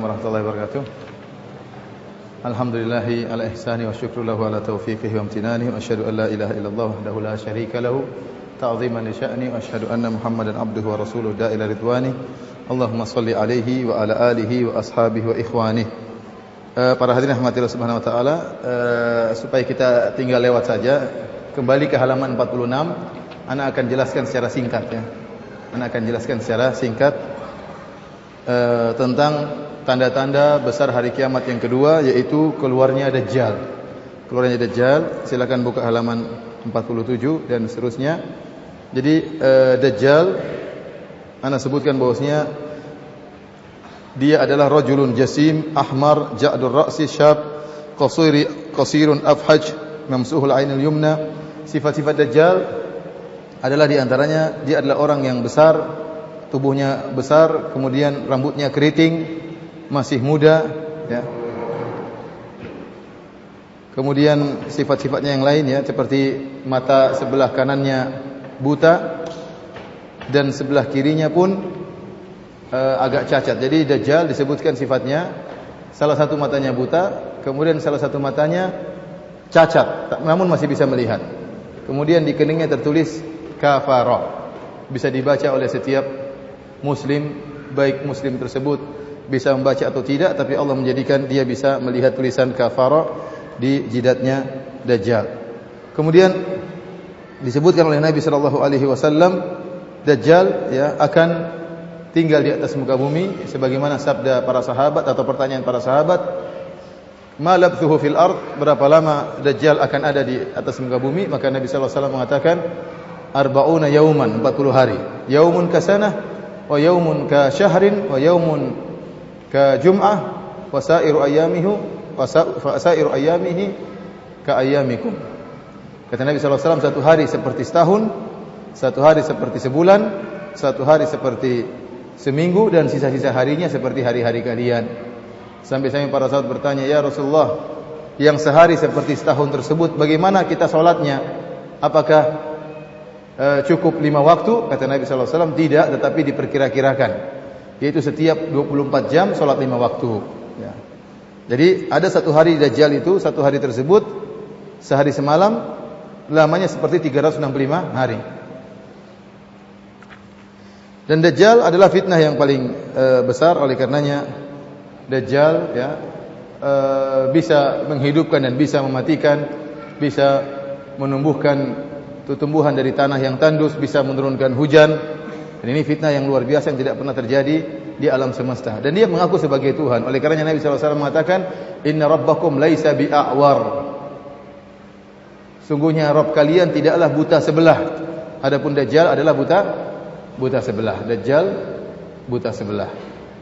warahmatullahi wabarakatuh. Alhamdulillahi ala ihsani wa syukru lahu ala taufiqihi wa amtinani wa asyhadu an la ilaha illallah wahdahu la syarika lahu ta'ziman li sya'ni wa asyhadu anna Muhammadan abduhu wa rasuluhu da'ila ridwani. Allahumma shalli alaihi wa ala alihi wa ashabihi wa ikhwani. Para hadirin rahmatillah subhanahu wa taala, supaya kita tinggal lewat saja, kembali ke halaman 46, ana akan jelaskan secara singkat ya. Ana akan jelaskan secara singkat tentang tanda-tanda besar hari kiamat yang kedua, yaitu keluarnya Dajjal. Keluarnya Dajjal, silakan buka halaman 47 dan seterusnya. Jadi Dajjal, ana sebutkan bahwasanya dia adalah rajulun jasim ahmar ja'dur ra'si syab qasirun afhaj mamsuhul ainul yumna. Sifat-sifat Dajjal adalah di antaranya dia adalah orang yang besar, tubuhnya besar, kemudian rambutnya keriting, masih muda ya. Kemudian sifat-sifatnya yang lain ya, seperti mata sebelah kanannya buta dan sebelah kirinya pun agak cacat. Jadi Dajjal disebutkan sifatnya salah satu matanya buta, kemudian salah satu matanya cacat namun masih bisa melihat. Kemudian di keningnya tertulis kafara. Bisa dibaca oleh setiap Muslim, baik Muslim tersebut bisa membaca atau tidak, tapi Allah menjadikan dia bisa melihat tulisan kafara di jidatnya Dajjal. Kemudian disebutkan oleh Nabi sallallahu alaihi wasallam, Dajjal ya akan tinggal di atas muka bumi sebagaimana sabda para sahabat atau pertanyaan para sahabat, "Ma labthuhu fil ard?" Berapa lama Dajjal akan ada di atas muka bumi? Maka Nabi sallallahu alaihi wasallam mengatakan, "Arba'una yauman," 40 hari. Yaumun kasanah wa yaumun ka syahrin wa yaumun ka jum'ah wa sa'iru ayyamihi ka ayyamikum. Kata Nabi sallallahu alaihi wasallam, satu hari seperti setahun, satu hari seperti sebulan, satu hari seperti seminggu, dan sisa-sisa harinya seperti hari-hari kalian. Sampai-sampai para sahabat bertanya, "Ya Rasulullah, yang sehari seperti setahun tersebut bagaimana kita salatnya? Apakah cukup 5 waktu?" Kata Nabi sallallahu alaihi wasallam, "Tidak, tetapi diperkira-kirakan, yaitu setiap 24 jam salat 5 waktu." Ya. Jadi ada satu hari Dajjal itu, satu hari tersebut sehari semalam lamanya seperti 365 hari. Dan Dajjal adalah fitnah yang paling besar, oleh karenanya Dajjal ya bisa menghidupkan dan bisa mematikan, bisa menumbuhkan tumbuhan dari tanah yang tandus, bisa menurunkan hujan. Dan ini fitnah yang luar biasa yang tidak pernah terjadi di alam semesta. Dan dia mengaku sebagai Tuhan. Oleh karenanya Nabi sallallahu alaihi wasallam mengatakan, "Inna rabbakum laisa bi'awar." Sungguhnya Rabb kalian tidaklah buta sebelah. Adapun Dajjal adalah buta sebelah. Dajjal buta sebelah.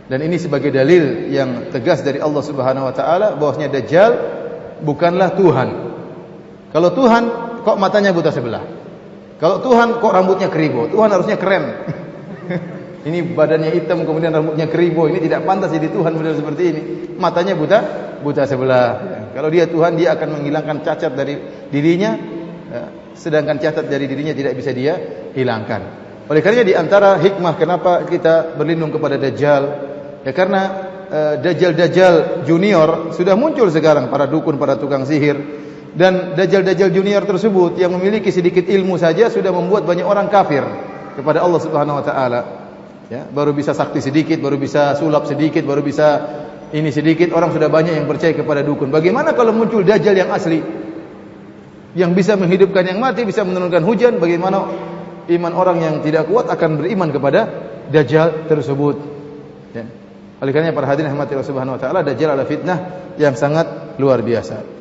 Dan ini sebagai dalil yang tegas dari Allah Subhanahu wa taala bahwasanya Dajjal bukanlah Tuhan. Kalau Tuhan kok matanya buta sebelah? Kalau Tuhan kok rambutnya keribo? Tuhan harusnya keren. Ini badannya hitam kemudian rambutnya keribo. Ini tidak pantas jadi Tuhan model seperti ini. Matanya buta sebelah. Kalau dia Tuhan, dia akan menghilangkan cacat dari dirinya, sedangkan cacat dari dirinya tidak bisa dia hilangkan. Oleh karenanya di antara hikmah kenapa kita berlindung kepada Dajjal, ya karena Dajjal junior sudah muncul sekarang, para dukun, para tukang sihir. Dan Dajjal junior tersebut yang memiliki sedikit ilmu saja sudah membuat banyak orang kafir kepada Allah Subhanahu wa taala. Ya, baru bisa sakti sedikit, baru bisa sulap sedikit, baru bisa ini sedikit, orang sudah banyak yang percaya kepada dukun. Bagaimana kalau muncul Dajjal yang asli? Yang bisa menghidupkan yang mati, bisa menurunkan hujan, bagaimana iman orang yang tidak kuat akan beriman kepada Dajjal tersebut? Ya. Oleh karenanya para hadirin rahmatillah subhanahu wa taala, Dajjal adalah fitnah yang sangat luar biasa.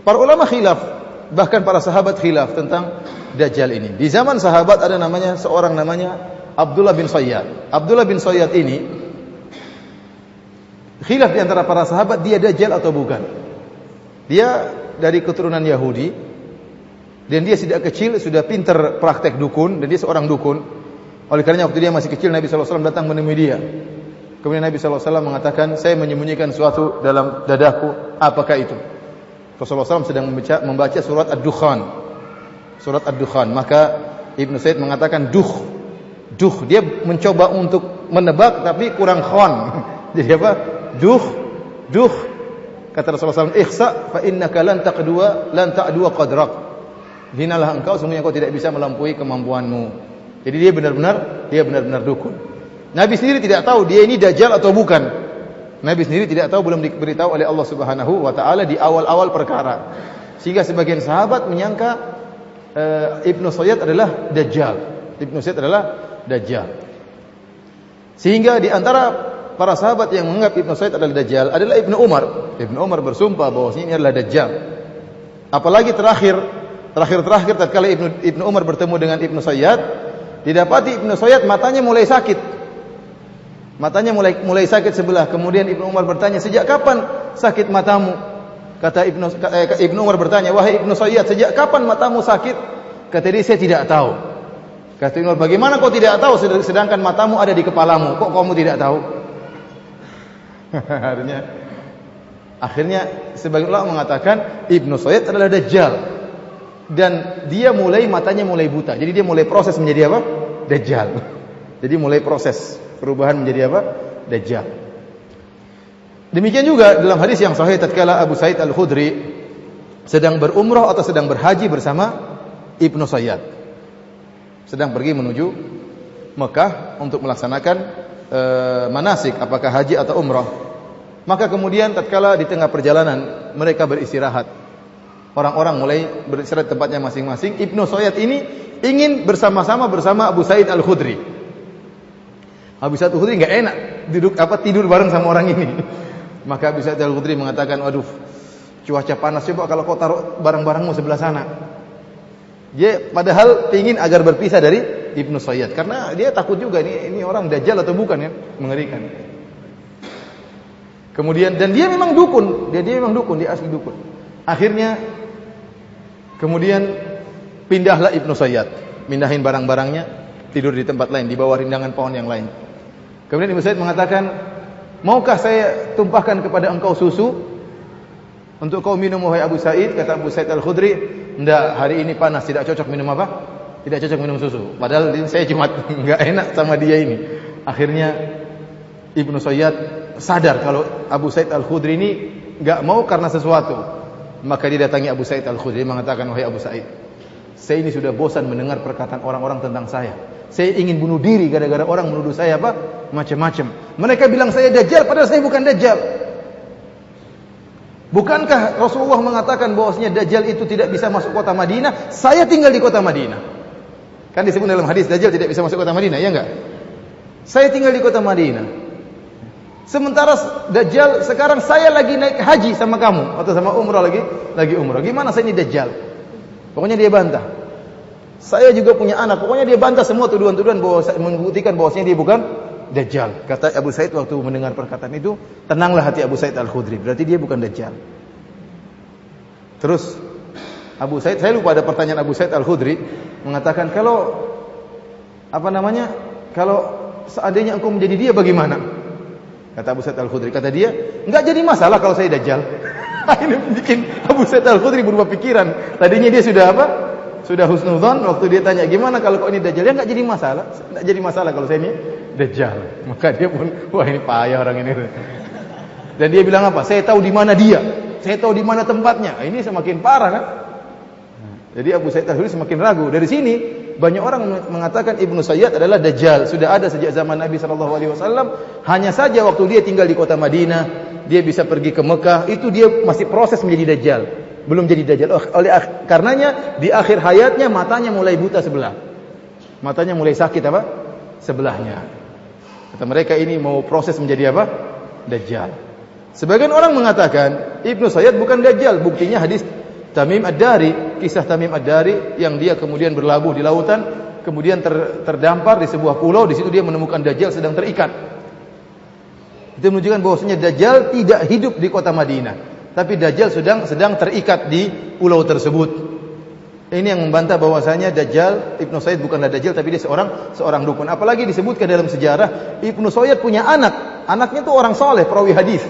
Para ulama khilaf, bahkan para sahabat khilaf tentang Dajjal ini. Di zaman sahabat ada seorang namanya Abdullah bin Sayyad. Abdullah bin Sayyad ini khilaf di antara para sahabat, dia Dajjal atau bukan. Dia dari keturunan Yahudi dan dia sejak kecil sudah pintar praktek dukun, dan dia seorang dukun. Oleh karenanya waktu dia masih kecil Nabi sallallahu alaihi wasallam datang menemui dia. Kemudian Nabi sallallahu alaihi wasallam mengatakan, "Saya menyembunyikan sesuatu dalam dadaku. Apakah itu?" Rasulullah SAW sedang membaca surat Ad-Dukhan. Surat Ad-Dukhan. Maka Ibnu Said mengatakan duh. Dia mencoba untuk menebak tapi kurang khon. Jadi apa? Duh. Kata Rasulullah SAW, "Ihsa fa innaka lan ta'dua qadrak." Hinalah engkau, sungguhnya engkau tidak bisa melampaui kemampuanmu. Jadi dia benar-benar dukun. Nabi sendiri tidak tahu dia ini dajjal atau bukan. Nabi sendiri tidak tahu, belum diberitahu oleh Allah Subhanahu wa taala di awal-awal perkara. Sehingga sebagian sahabat menyangka Ibnu Sayyad adalah dajjal. Sehingga di antara para sahabat yang menganggap Ibnu Sayyad adalah dajjal adalah Ibnu Umar. Ibnu Umar bersumpah bahwa ini adalah dajjal. Apalagi terakhir tatkala Ibnu Umar bertemu dengan Ibnu Sayyad, didapati Ibnu Sayyad matanya mulai sakit. Matanya mulai sakit sebelah. Kemudian Ibnu Umar bertanya, "Sejak kapan sakit matamu?" Kata Ibnu Umar bertanya, "Wahai Ibnu Sayyad, sejak kapan matamu sakit?" Kata dia, "Saya tidak tahu." Kata Ibnu Umar, "Bagaimana kau tidak tahu sedangkan matamu ada di kepalamu? Kok kamu tidak tahu?" Akhirnya sebagian ulama mengatakan Ibnu Sayyad adalah dajjal. Dan dia matanya mulai buta. Jadi dia mulai proses menjadi apa? Dajjal. Jadi mulai proses perubahan menjadi apa? Dajjal. Demikian juga dalam hadis yang sahih tatkala Abu Sa'id Al-Khudri sedang berumrah atau sedang berhaji bersama Ibnu Sayyad. Sedang pergi menuju Mekah untuk melaksanakan manasik, apakah haji atau umrah. Maka kemudian tatkala di tengah perjalanan mereka beristirahat. Orang-orang mulai beristirahat di tempatnya masing-masing. Ibnu Sayyad ini ingin bersama Abu Sa'id Al-Khudri. Abu Sa'id Al-Khudri enggak enak tidur bareng sama orang ini. Maka Abu Sa'id Al-Khudri mengatakan, "Waduh, cuaca panas, coba kalau kau taruh barang-barangmu sebelah sana." Dia padahal ingin agar berpisah dari Ibnu Sayyad karena dia takut juga ini orang dajjal atau bukan, ya, mengerikan. Kemudian dan dia memang dukun, dia asli dukun. Akhirnya kemudian pindahlah Ibnu Sayyad, pindahin barang-barangnya, tidur di tempat lain di bawah rindangan pohon yang lain. Kemudian Ibnu Sayyad mengatakan, "Maukah saya tumpahkan kepada engkau susu untuk kau minum wahai Abu Sa'id?" Kata Abu Sa'id Al-Khudri, "Enggak, hari ini panas, tidak cocok minum apa? Tidak cocok minum susu." Padahal saya cuma enggak enak sama dia ini. Akhirnya Ibnu Sayyad sadar kalau Abu Sa'id Al-Khudri ini enggak mau karena sesuatu. Maka dia datangi Abu Sa'id Al-Khudri mengatakan, "Wahai Abu Sa'id, saya ini sudah bosan mendengar perkataan orang-orang tentang saya. Saya ingin bunuh diri gara-gara orang menuduh saya apa? Macam-macam. Mereka bilang saya dajjal padahal saya bukan dajjal. Bukankah Rasulullah mengatakan bahwasanya dajjal itu tidak bisa masuk kota Madinah? Saya tinggal di kota Madinah." Kan disebut dalam hadis dajjal tidak bisa masuk kota Madinah, ya enggak? Saya tinggal di kota Madinah. Sementara dajjal sekarang saya lagi naik haji sama kamu atau sama umrah lagi umrah. Gimana saya ini dajjal? Pokoknya dia bantah. Saya juga punya anak. Pokoknya dia bantah semua tuduhan-tuduhan bahwa membuktikan bahwasanya dia bukan dajjal. Kata Abu Sa'id waktu mendengar perkataan itu, tenanglah hati Abu Sa'id Al-Khudri. Berarti dia bukan dajjal. Terus Abu Sa'id, saya lupa ada pertanyaan Abu Sa'id Al-Khudri mengatakan, "Kalau seandainya engkau menjadi dia bagaimana?" Kata Abu Sa'id Al-Khudri, kata dia, "Enggak jadi masalah kalau saya dajjal." Ini bikin Abu Sa'id Al-Khudri berubah pikiran. Tadinya dia sudah apa? Sudah husnudzon. Waktu dia tanya, "Gimana kalau kau ini dajjal?" Ya enggak jadi masalah. Enggak jadi masalah kalau saya ini dajjal. Maka dia pun, wah ini payah orang ini. Dan dia bilang apa? "Saya tahu di mana dia. Saya tahu di mana tempatnya." Ini semakin parah kan? Jadi Abu Sa'id Al-Khudri semakin ragu. Dari sini banyak orang mengatakan Ibnu Sayyad adalah dajjal. Sudah ada sejak zaman Nabi SAW. Hanya saja waktu dia tinggal di kota Madinah, dia bisa pergi ke Mekah, itu dia masih proses menjadi dajjal. Belum jadi dajjal. Karenanya di akhir hayatnya matanya mulai buta sebelah. Matanya mulai sakit apa? Sebelahnya. Kata mereka ini mau proses menjadi apa? Dajjal. Sebagian orang mengatakan Ibnu Sayyad bukan dajjal. Buktinya hadis Tamim Ad-Dari, kisah Tamim Ad-Dari yang dia kemudian berlabuh di lautan, kemudian terdampar di sebuah pulau, di situ dia menemukan dajjal sedang terikat. Itu menunjukkan bahwasanya dajjal tidak hidup di kota Madinah, tapi dajjal sedang terikat di pulau tersebut. Ini yang membantah bahwasanya dajjal Ibnu Sayyad bukanlah dajjal tapi dia seorang dukun. Apalagi disebutkan dalam sejarah Ibnu Sayyad punya anak. Anaknya itu orang soleh, perawi hadis.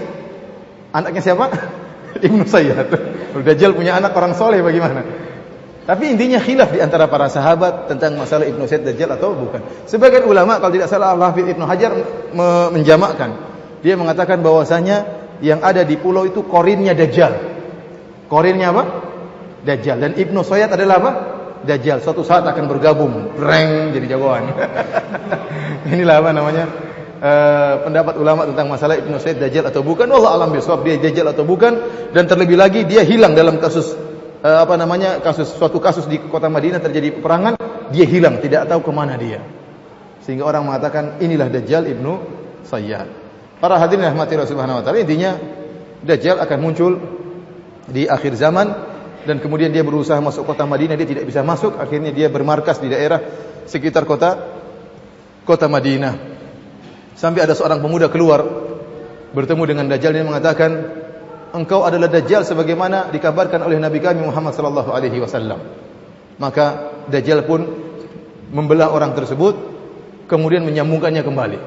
Anaknya siapa? Ibnu Sayyad. Dajjal punya anak orang soleh bagaimana? Tapi intinya khilaf di antara para sahabat tentang masalah Ibnu Sayyid Dajjal atau bukan. Sebagian ulama kalau tidak salah Al-Hafidz Ibnu Hajar menjamakkan. Dia mengatakan bahwasanya yang ada di pulau itu korinnya Dajjal. Korinnya apa? Dajjal. Dan Ibnu Sayyid adalah apa? Dajjal. Suatu saat akan bergabung, breng jadi jagoan. Inilah apa namanya? Pendapat ulama tentang masalah Ibnu Sayyid Dajjal atau bukan. Wallahu a'lam bishawab, dia Dajjal atau bukan. Dan terlebih lagi dia hilang dalam kasus suatu kasus di kota Madinah terjadi peperangan, dia hilang, tidak tahu kemana dia. Sehingga orang mengatakan inilah Dajjal Ibnu Sayyad. Para hadirin rahmati Allah Subhanahu wa taala, intinya Dajjal akan muncul di akhir zaman dan kemudian dia berusaha masuk kota Madinah, dia tidak bisa masuk, akhirnya dia bermarkas di daerah sekitar kota Madinah. Sampai ada seorang pemuda keluar bertemu dengan Dajjal dan mengatakan, engkau adalah Dajjal sebagaimana dikabarkan oleh Nabi kami Muhammad sallallahu alaihi wasallam. Maka Dajjal pun membelah orang tersebut, kemudian menyambungkannya kembali.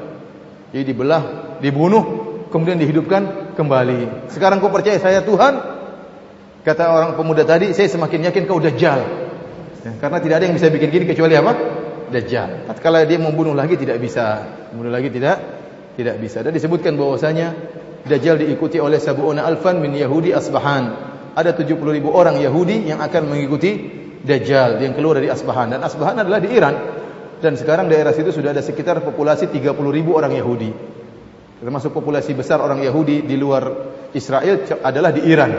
Jadi dibelah, dibunuh, kemudian dihidupkan kembali. Sekarang kau percaya saya Tuhan? Kata orang pemuda tadi, saya semakin yakin kau Dajjal. Ya, karena tidak ada yang bisa bikin gini kecuali apa? Dajjal. Tatkala dia membunuh lagi tidak bisa. Membunuh lagi tidak bisa. Dan disebutkan bahwasanya Dajjal diikuti oleh sab'una alfan min Yahudi Asbahan. Ada 70.000 orang Yahudi yang akan mengikuti Dajjal yang keluar dari Asbahan. Dan Asbahan adalah di Iran. Dan sekarang daerah situ sudah ada sekitar populasi 30.000 orang Yahudi. Termasuk populasi besar orang Yahudi di luar Israel adalah di Iran.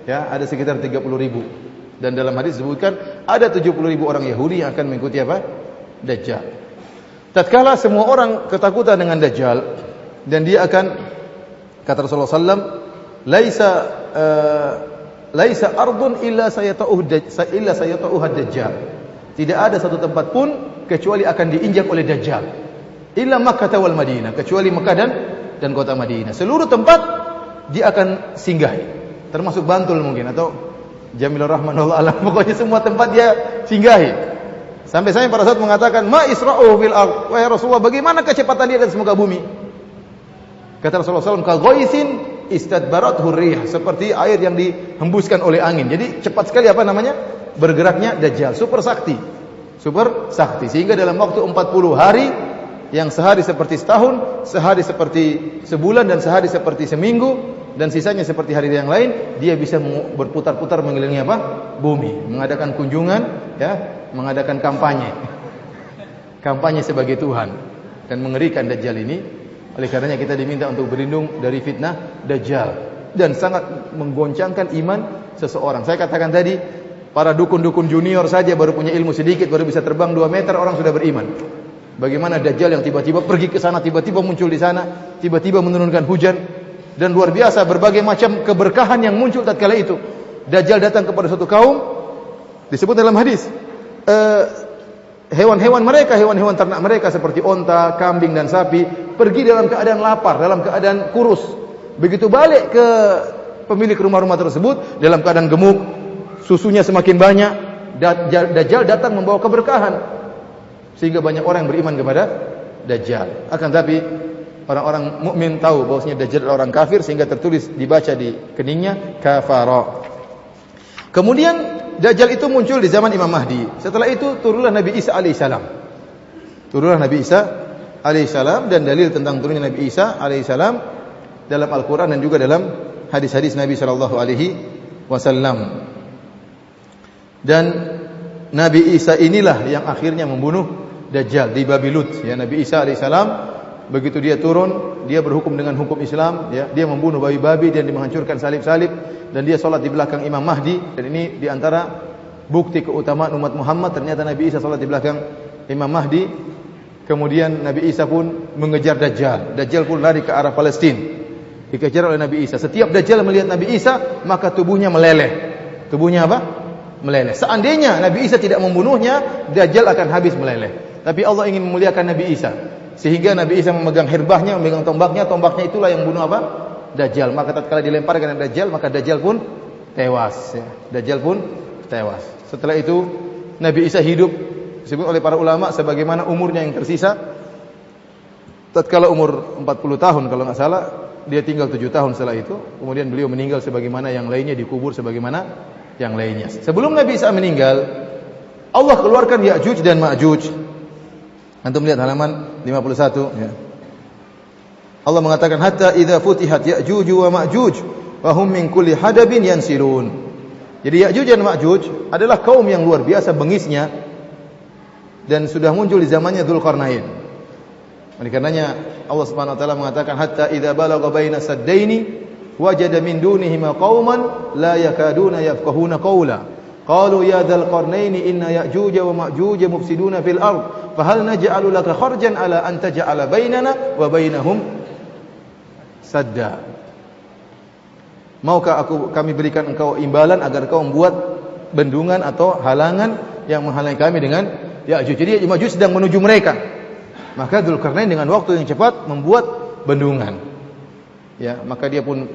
Ya, ada sekitar 30.000. Dan dalam hadis disebutkan ada 70.000 orang Yahudi yang akan mengikuti apa? Dajjal. Tatkala semua orang ketakutan dengan Dajjal dan dia akan, kata Rasulullah SAW, laisa ardun illa sayata'uha Dajjal. Tidak ada satu tempat pun kecuali akan diinjak oleh Dajjal. Illa Makkah wal Madinah, kecuali Mekah dan kota Madinah. Seluruh tempat dia akan singgahi, termasuk Bantul mungkin atau Jamilur Rahman wallahu alam. Pokoknya semua tempat dia singgahi. Sampai saya pada saat mengatakan, "Ma isra'uhu fil ardh." Wahai Rasulullah, bagaimana kecepatan dia di muka bumi? Kata Rasulullah SAW, "Ka ghaisin istadbarathu rih." Seperti air yang dihembuskan oleh angin. Jadi cepat sekali apa namanya? Bergeraknya Dajjal, super sakti. Sehingga dalam waktu 40 hari, yang sehari seperti setahun, sehari seperti sebulan, dan sehari seperti seminggu, dan sisanya seperti hari yang lain, dia bisa berputar-putar mengelilingi apa? Bumi, mengadakan kunjungan, ya, mengadakan kampanye sebagai Tuhan. Dan mengerikan Dajjal ini. Oleh karenanya kita diminta untuk berlindung dari fitnah Dajjal, dan sangat menggoncangkan iman seseorang. Saya katakan tadi, para dukun-dukun junior saja baru punya ilmu sedikit, baru bisa terbang 2 meter, orang sudah beriman. Bagaimana Dajjal yang tiba-tiba pergi ke sana, tiba-tiba muncul di sana, tiba-tiba menurunkan hujan, dan luar biasa berbagai macam keberkahan yang muncul tatkala itu. Dajjal datang kepada suatu kaum, disebut dalam hadis, hewan-hewan ternak mereka seperti onta, kambing dan sapi pergi dalam keadaan lapar, dalam keadaan kurus. Begitu balik ke pemilik rumah-rumah tersebut dalam keadaan gemuk, susunya semakin banyak. Dajjal datang membawa keberkahan sehingga banyak orang yang beriman kepada Dajjal. Akan tapi orang-orang mukmin tahu bahwasanya Dajjal adalah orang kafir, sehingga tertulis dibaca di keningnya kafara. Kemudian Dajjal itu muncul di zaman Imam Mahdi. Setelah itu turunlah Nabi Isa alaihissalam. Dan dalil tentang turunnya Nabi Isa alaihissalam dalam Al-Quran dan juga dalam hadis-hadis Nabi sallallahu alaihi wasallam. Dan Nabi Isa inilah yang akhirnya membunuh Dajjal di Babi Lut. Ya, Nabi Isa alaihissalam begitu dia turun, dia berhukum dengan hukum Islam. Ya, dia membunuh babi-babi dan dia menghancurkan salib-salib, dan dia sholat di belakang Imam Mahdi. Dan ini diantara bukti keutamaan umat Muhammad. Ternyata Nabi Isa sholat di belakang Imam Mahdi. Kemudian Nabi Isa pun mengejar Dajjal. Dajjal pun lari ke arah Palestina, dikejar oleh Nabi Isa. Setiap Dajjal melihat Nabi Isa, maka tubuhnya meleleh. Tubuhnya apa? Meleleh. Seandainya Nabi Isa tidak membunuhnya, Dajjal akan habis meleleh. Tapi Allah ingin memuliakan Nabi Isa, sehingga Nabi Isa memegang hirbahnya, memegang tombaknya. Tombaknya itulah yang membunuh apa? Dajjal. Maka tatkala dilemparkan Dajjal, maka Dajjal pun tewas. Ya. Dajjal pun tewas. Setelah itu Nabi Isa hidup, disebut oleh para ulama sebagaimana umurnya yang tersisa. Tatkala umur 40 tahun kalau nggak salah, dia tinggal 7 tahun setelah itu. Kemudian beliau meninggal sebagaimana yang lainnya, dikubur sebagaimana yang lainnya. Sebelum Nabi Isa meninggal, Allah keluarkan Ya'juj dan Ma'juj. Antum lihat halaman 51 ya. Allah mengatakan hatta idza futihat Ya'juj wa Ma'juj wa hum min kulli hadabin yansilun. Jadi Ya'juj dan Ma'juj adalah kaum yang luar biasa bengisnya dan sudah muncul di zamannya Dzulqarnain. Oleh karenanya Allah Subhanahu wa taala mengatakan hatta idza balagha baina saddaini wajada min dunihima qauman la yakaduna yafqahuna qawla. Qalu ya dzal qarnaini inna ya'juj wa ma'juj mufsiduna fil ard fahal naj'alu laka kharjan ala an taj'ala bainana wa bainahum sadda. Maukah kami berikan engkau imbalan agar kau membuat bendungan atau halangan yang menghalangi kami dengan Ya'juj. Jadi Ma'juj sedang menuju mereka. Maka Dzulqarnain dengan waktu yang cepat membuat bendungan. Ya, maka dia pun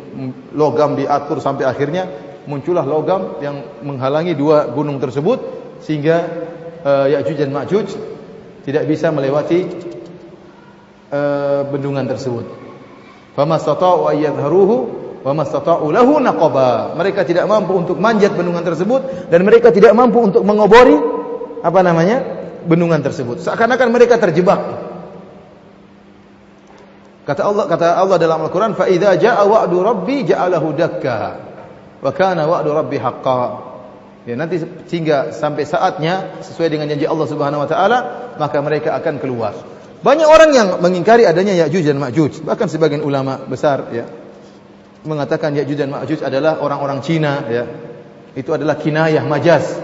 logam diatur sampai akhirnya muncullah logam yang menghalangi dua gunung tersebut sehingga Ya'juj dan Ma'juj tidak bisa melewati bendungan tersebut. Famastata'u ayyadharuhu wa mastata'u lahu naqaba. Mereka tidak mampu untuk manjat bendungan tersebut dan mereka tidak mampu untuk mengobori bendungan tersebut. Seakan-akan mereka terjebak. Kata Allah dalam Al-Qur'an, "Fa idza jaa wa'du rabbi ja'alahu dakka wa kana wa'du rabbi haqqan." Ya, nanti sehingga sampai saatnya sesuai dengan janji Allah Subhanahu wa taala, maka mereka akan keluar. Banyak orang yang mengingkari adanya Ya'juj dan Ma'juj. Bahkan sebagian ulama besar ya mengatakan Ya'juj dan Ma'juj adalah orang-orang Cina ya. Itu adalah kinayah majaz.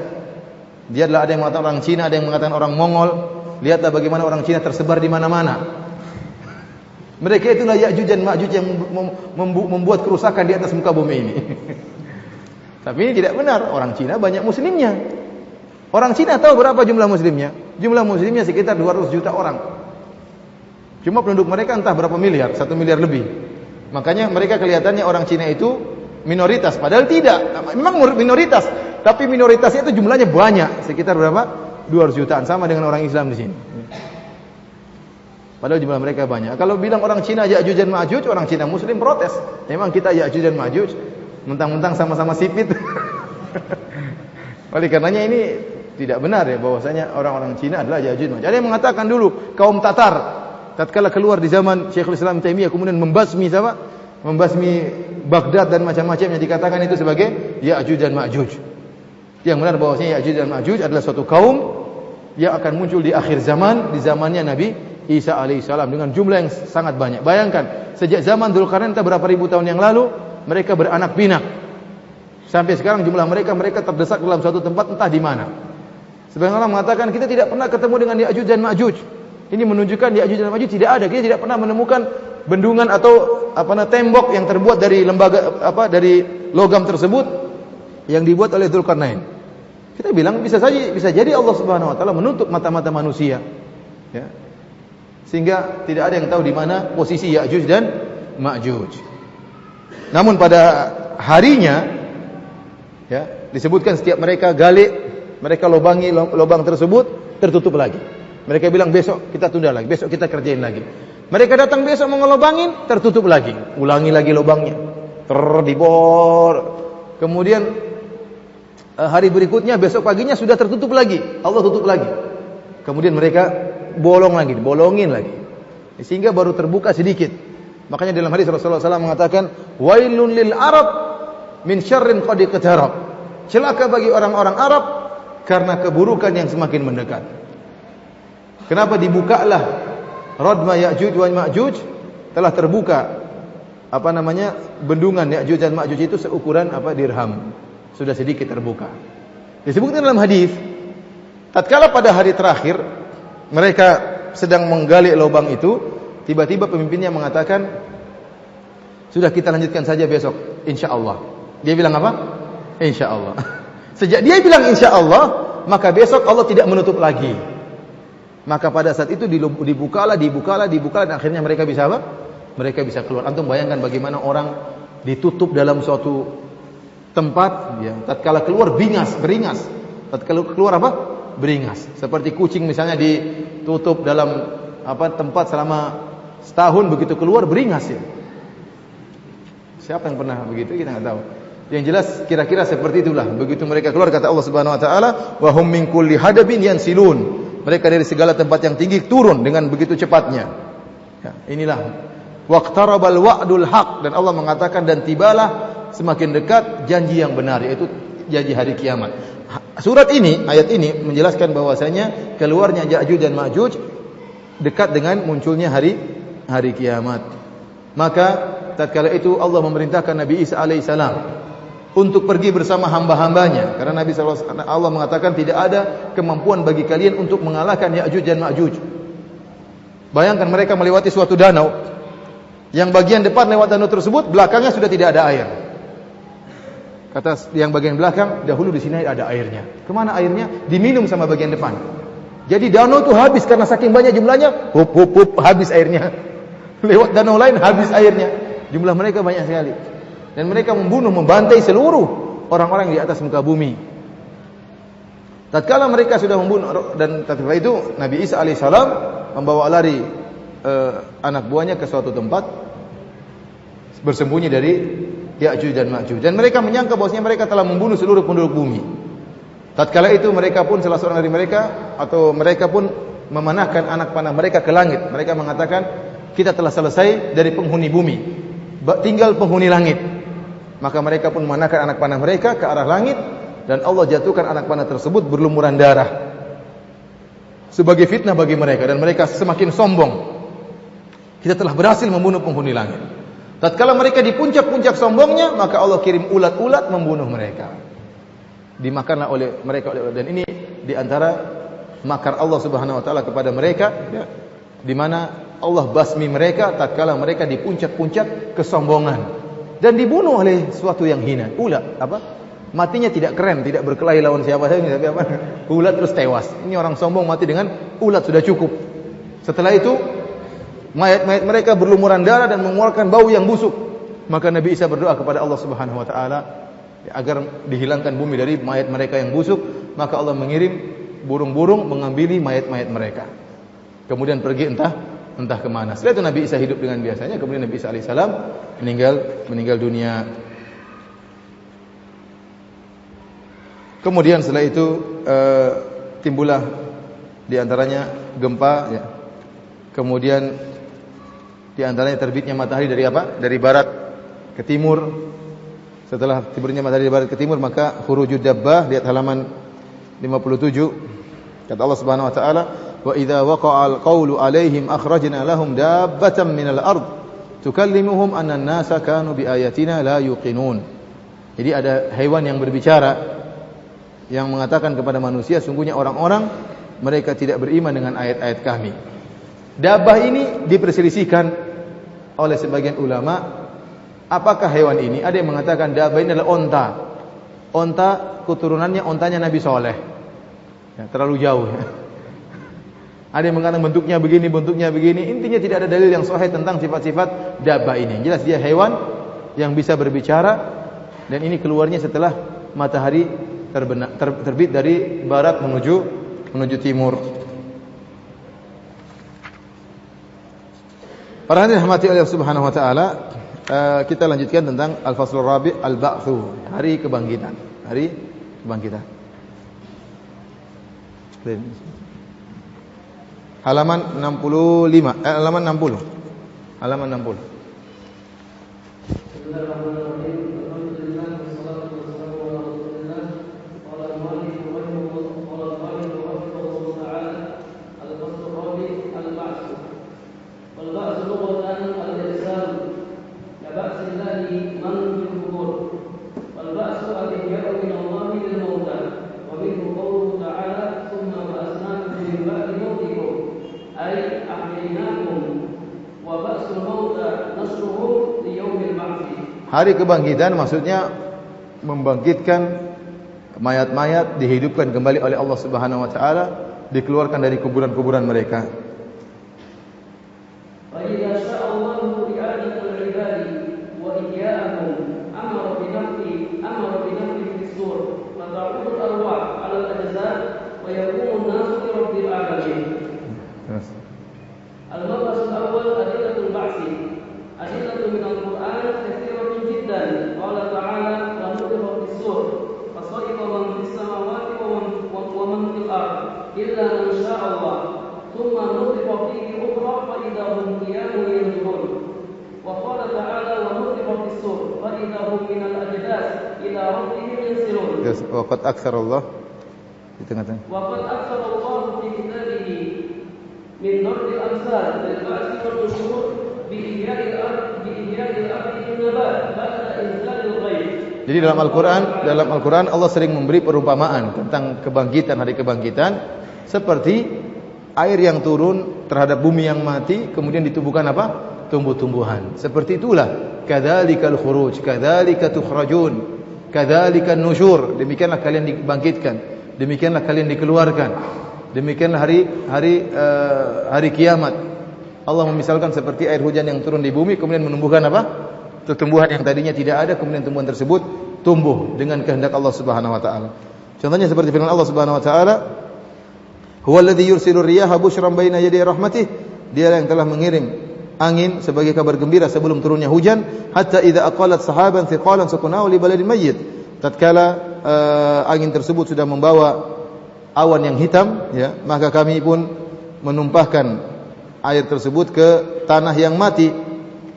Dia adalah ada yang mengatakan orang Cina, ada yang mengatakan orang Mongol. Lihatlah bagaimana orang Cina tersebar di mana-mana. Mereka itulah Ya'juj dan Ma'juj yang membuat kerusakan di atas muka bumi ini. Tapi ini tidak benar. Orang Cina banyak muslimnya. Orang Cina tahu berapa jumlah muslimnya? Jumlah muslimnya sekitar 200 juta orang. Cuma penduduk mereka entah berapa miliar, 1 miliar lebih. Makanya mereka kelihatannya orang Cina itu minoritas, padahal tidak. Memang minoritas, tapi minoritasnya itu jumlahnya banyak, sekitar berapa? 200 jutaan, sama dengan orang Islam di sini. Padahal jumlah mereka banyak. Kalau bilang orang Cina Ya'juj dan Ma'juj, orang Cina muslim protes. Memang kita Ya'juj dan Ma'juj, mentang-mentang sama-sama sipit. Oleh karenanya ini tidak benar ya bahwasanya orang-orang Cina adalah Ya'juj dan Ma'juj. Ada yang mengatakan dulu kaum Tatar tatkala keluar di zaman Syekhul Islam Taimiyah kemudian membasmi Baghdad dan macam-macam yang dikatakan itu sebagai Ya'juj dan Ma'juj. Yang benar bahwasanya Ya'juj dan Ma'juj adalah suatu kaum yang akan muncul di akhir zaman, di zamannya Nabi Isa alaihissalam dengan jumlah yang sangat banyak. Bayangkan, sejak zaman Dzulqarnain berapa ribu tahun yang lalu mereka beranak pinak. Sampai sekarang jumlah mereka terdesak dalam suatu tempat entah di mana. Sebagian orang mengatakan kita tidak pernah ketemu dengan Ya'juj dan Ma'juj. Ini menunjukkan Ya'juj dan Ma'juj tidak ada. Kita tidak pernah menemukan bendungan atau tembok yang terbuat dari dari logam tersebut yang dibuat oleh Dzulqarnain. Kita bilang bisa jadi Allah Subhanahu wa taala menutup mata-mata manusia. Ya. Sehingga tidak ada yang tahu di mana posisi Ya'juj dan Ma'juj. Namun pada harinya ya, disebutkan setiap mereka gali, mereka lobangi lubang tersebut, tertutup lagi. Mereka bilang besok kita tunda lagi, besok kita kerjain lagi. Mereka datang besok mau ngelobangin, tertutup lagi. Ulangi lagi lubangnya. Dibor. Kemudian hari berikutnya besok paginya sudah tertutup lagi. Allah tutup lagi. Kemudian mereka bolongin lagi. Sehingga baru terbuka sedikit. Makanya dalam hadis Rasulullah SAW mengatakan, "Wailun lil Arab min syarrin qad iqtarab." Celaka bagi orang-orang Arab karena keburukan yang semakin mendekat. Kenapa dibukalah radma Ya'juj wa Ma'juj? Telah terbuka bendungan Ya'juj dan Ma'juj itu seukuran dirham. Sudah sedikit terbuka. Disebutkan dalam hadis, tatkala pada hari terakhir mereka sedang menggali lubang itu, tiba-tiba pemimpinnya mengatakan, "Sudah kita lanjutkan saja besok, insyaallah." Dia bilang apa? Insyaallah. Sejak dia bilang insyaallah, maka besok Allah tidak menutup lagi. Maka pada saat itu dibukalah dan akhirnya mereka bisa apa? Mereka bisa keluar. Antum bayangkan bagaimana orang ditutup dalam suatu tempat, ya, tatkala keluar beringas. Tatkala keluar apa? Beringas. Seperti kucing misalnya ditutup dalam tempat selama setahun, begitu keluar beringas ya. Siapa yang pernah begitu? Kita nggak tahu. Yang jelas kira-kira seperti itulah. Begitu mereka keluar kata Allah Subhanahu wa taala, wa hum min kulli hadabin yansilun. Mereka dari segala tempat yang tinggi turun dengan begitu cepatnya. Ya, inilah waqtarabal wa'dul haq, dan Allah mengatakan dan tibalah semakin dekat janji yang benar, yaitu janji hari kiamat. Surat ini, ayat ini menjelaskan bahwasanya keluarnya Ya'juj dan Ma'juj dekat dengan munculnya hari kiamat. Maka tatkala itu Allah memerintahkan Nabi Isa alaihissalam untuk pergi bersama hamba-hambanya, karena Nabi SAW, Allah mengatakan tidak ada kemampuan bagi kalian untuk mengalahkan Ya'juj dan Ma'juj. Bayangkan mereka melewati suatu danau, yang bagian depan lewat danau tersebut, belakangnya sudah tidak ada air. Kata yang bagian belakang, dahulu di sini ada airnya. Kemana airnya? Diminum sama bagian depan. Jadi danau itu habis karena saking banyak jumlahnya, habis airnya. Lewat danau lain habis airnya. Jumlah mereka banyak sekali. Dan mereka membunuh, membantai seluruh orang-orang di atas muka bumi. Tatkala mereka sudah membunuh, dan tatkala itu Nabi Isa alaihissalam membawa lari anak buahnya ke suatu tempat bersembunyi dari Ya'juj dan Ma'juj. Dan mereka menyangka bahwasanya mereka telah membunuh seluruh penduduk bumi. Tatkala itu mereka pun, salah seorang dari mereka atau mereka pun memanahkan anak panah mereka ke langit. Mereka mengatakan, kita telah selesai dari penghuni bumi, tinggal penghuni langit. Maka mereka pun memanahkan anak panah mereka ke arah langit, dan Allah jatuhkan anak panah tersebut berlumuran darah sebagai fitnah bagi mereka, dan mereka semakin sombong. Kita telah berhasil membunuh penghuni langit. Tatkala mereka di puncak-puncak sombongnya, maka Allah kirim ulat-ulat membunuh mereka. Dimakanlah oleh mereka, dan ini di antara makar Allah Subhanahu wa taala kepada mereka, ya, di mana Allah basmi mereka tatkala mereka di puncak-puncak kesombongan dan dibunuh oleh suatu yang hina. Ulat matinya tidak keren, tidak berkelahi lawan siapa saja, tapi ulat terus tewas. Ini orang sombong mati dengan ulat sudah cukup. Setelah itu mayat-mayat mereka berlumuran darah dan mengeluarkan bau yang busuk. Maka Nabi Isa berdoa kepada Allah Subhanahu wa taala agar dihilangkan bumi dari mayat mereka yang busuk. Maka Allah mengirim burung-burung mengambil mayat-mayat mereka. Kemudian pergi entah kemana. Setelah itu Nabi Isa hidup dengan biasanya. Kemudian Nabi Isa alaihissalam meninggal dunia. Kemudian setelah itu timbullah di antaranya gempa, ya. Kemudian di antaranya terbitnya matahari dari apa? Dari barat ke timur. Setelah terbitnya matahari dari barat ke timur, maka khurujud dabbah, lihat halaman 57. Kata Allah Subhanahu wa taala, wa idza waqa'al qawlu 'alaihim akhrajna lahum dabbatan minal ard tukallimuhum anna an-nasa kanu biayatina la yuqinun. Jadi ada hewan yang berbicara yang mengatakan kepada manusia, sungguhnya orang-orang mereka tidak beriman dengan ayat-ayat kami. Dabbah ini diperselisihkan oleh sebagian ulama, apakah hewan ini? Ada yang mengatakan dabbah ini adalah onta. Onta keturunannya ontanya Nabi Saleh. Ya, terlalu jauh. Ada yang mengatakan bentuknya begini. Intinya tidak ada dalil yang sahih tentang sifat-sifat dabbah ini. Jelas dia hewan yang bisa berbicara, dan ini keluarnya setelah matahari terbit dari barat menuju timur. Para hadirin rahmati Allah Subhanahu wa taala, kita lanjutkan tentang al-faslur rabi' al-ba'tsu, hari kebangkitan. Halaman 65, halaman 60. Halaman 60. Hari kebangkitan maksudnya membangkitkan mayat-mayat, dihidupkan kembali oleh Allah Subhanahu wa taala, dikeluarkan dari kuburan-kuburan mereka. ينصرون. Yes, waqad aktsarallah di tengah-tengah. وقد أكثر الله في كتابه من ضرب الأمثال للبعث والنشور بإحياء الأرض بالنبات بعد إنزال الغيث. Jadi dalam Al-Quran Allah sering memberi perumpamaan tentang kebangkitan, hari kebangkitan, seperti air yang turun terhadap bumi yang mati, kemudian ditumbuhkan apa? Tumbuh-tumbuhan. Seperti itulah kadzalikal khuruj, kadzalika tukhrajun, kadzalikan nusyur. Demikianlah kalian dibangkitkan, demikianlah kalian dikeluarkan, demikianlah hari kiamat. Allah memisalkan seperti air hujan yang turun di bumi kemudian menumbuhkan apa? Tumbuhan yang tadinya tidak ada, kemudian tumbuhan tersebut tumbuh dengan kehendak Allah Subhanahu wa taala. Contohnya seperti firman Allah Subhanahu wa taala, "Huwallazi yursilur riyaha busyran baina yaday rahmatih." Dia yang telah mengirim angin sebagai kabar gembira sebelum turunnya hujan, hatta idza aqalat sahaban thiqalan suqnahu li baladin mayyit. Tatkala angin tersebut sudah membawa awan yang hitam, ya, maka kami pun menumpahkan air tersebut ke tanah yang mati,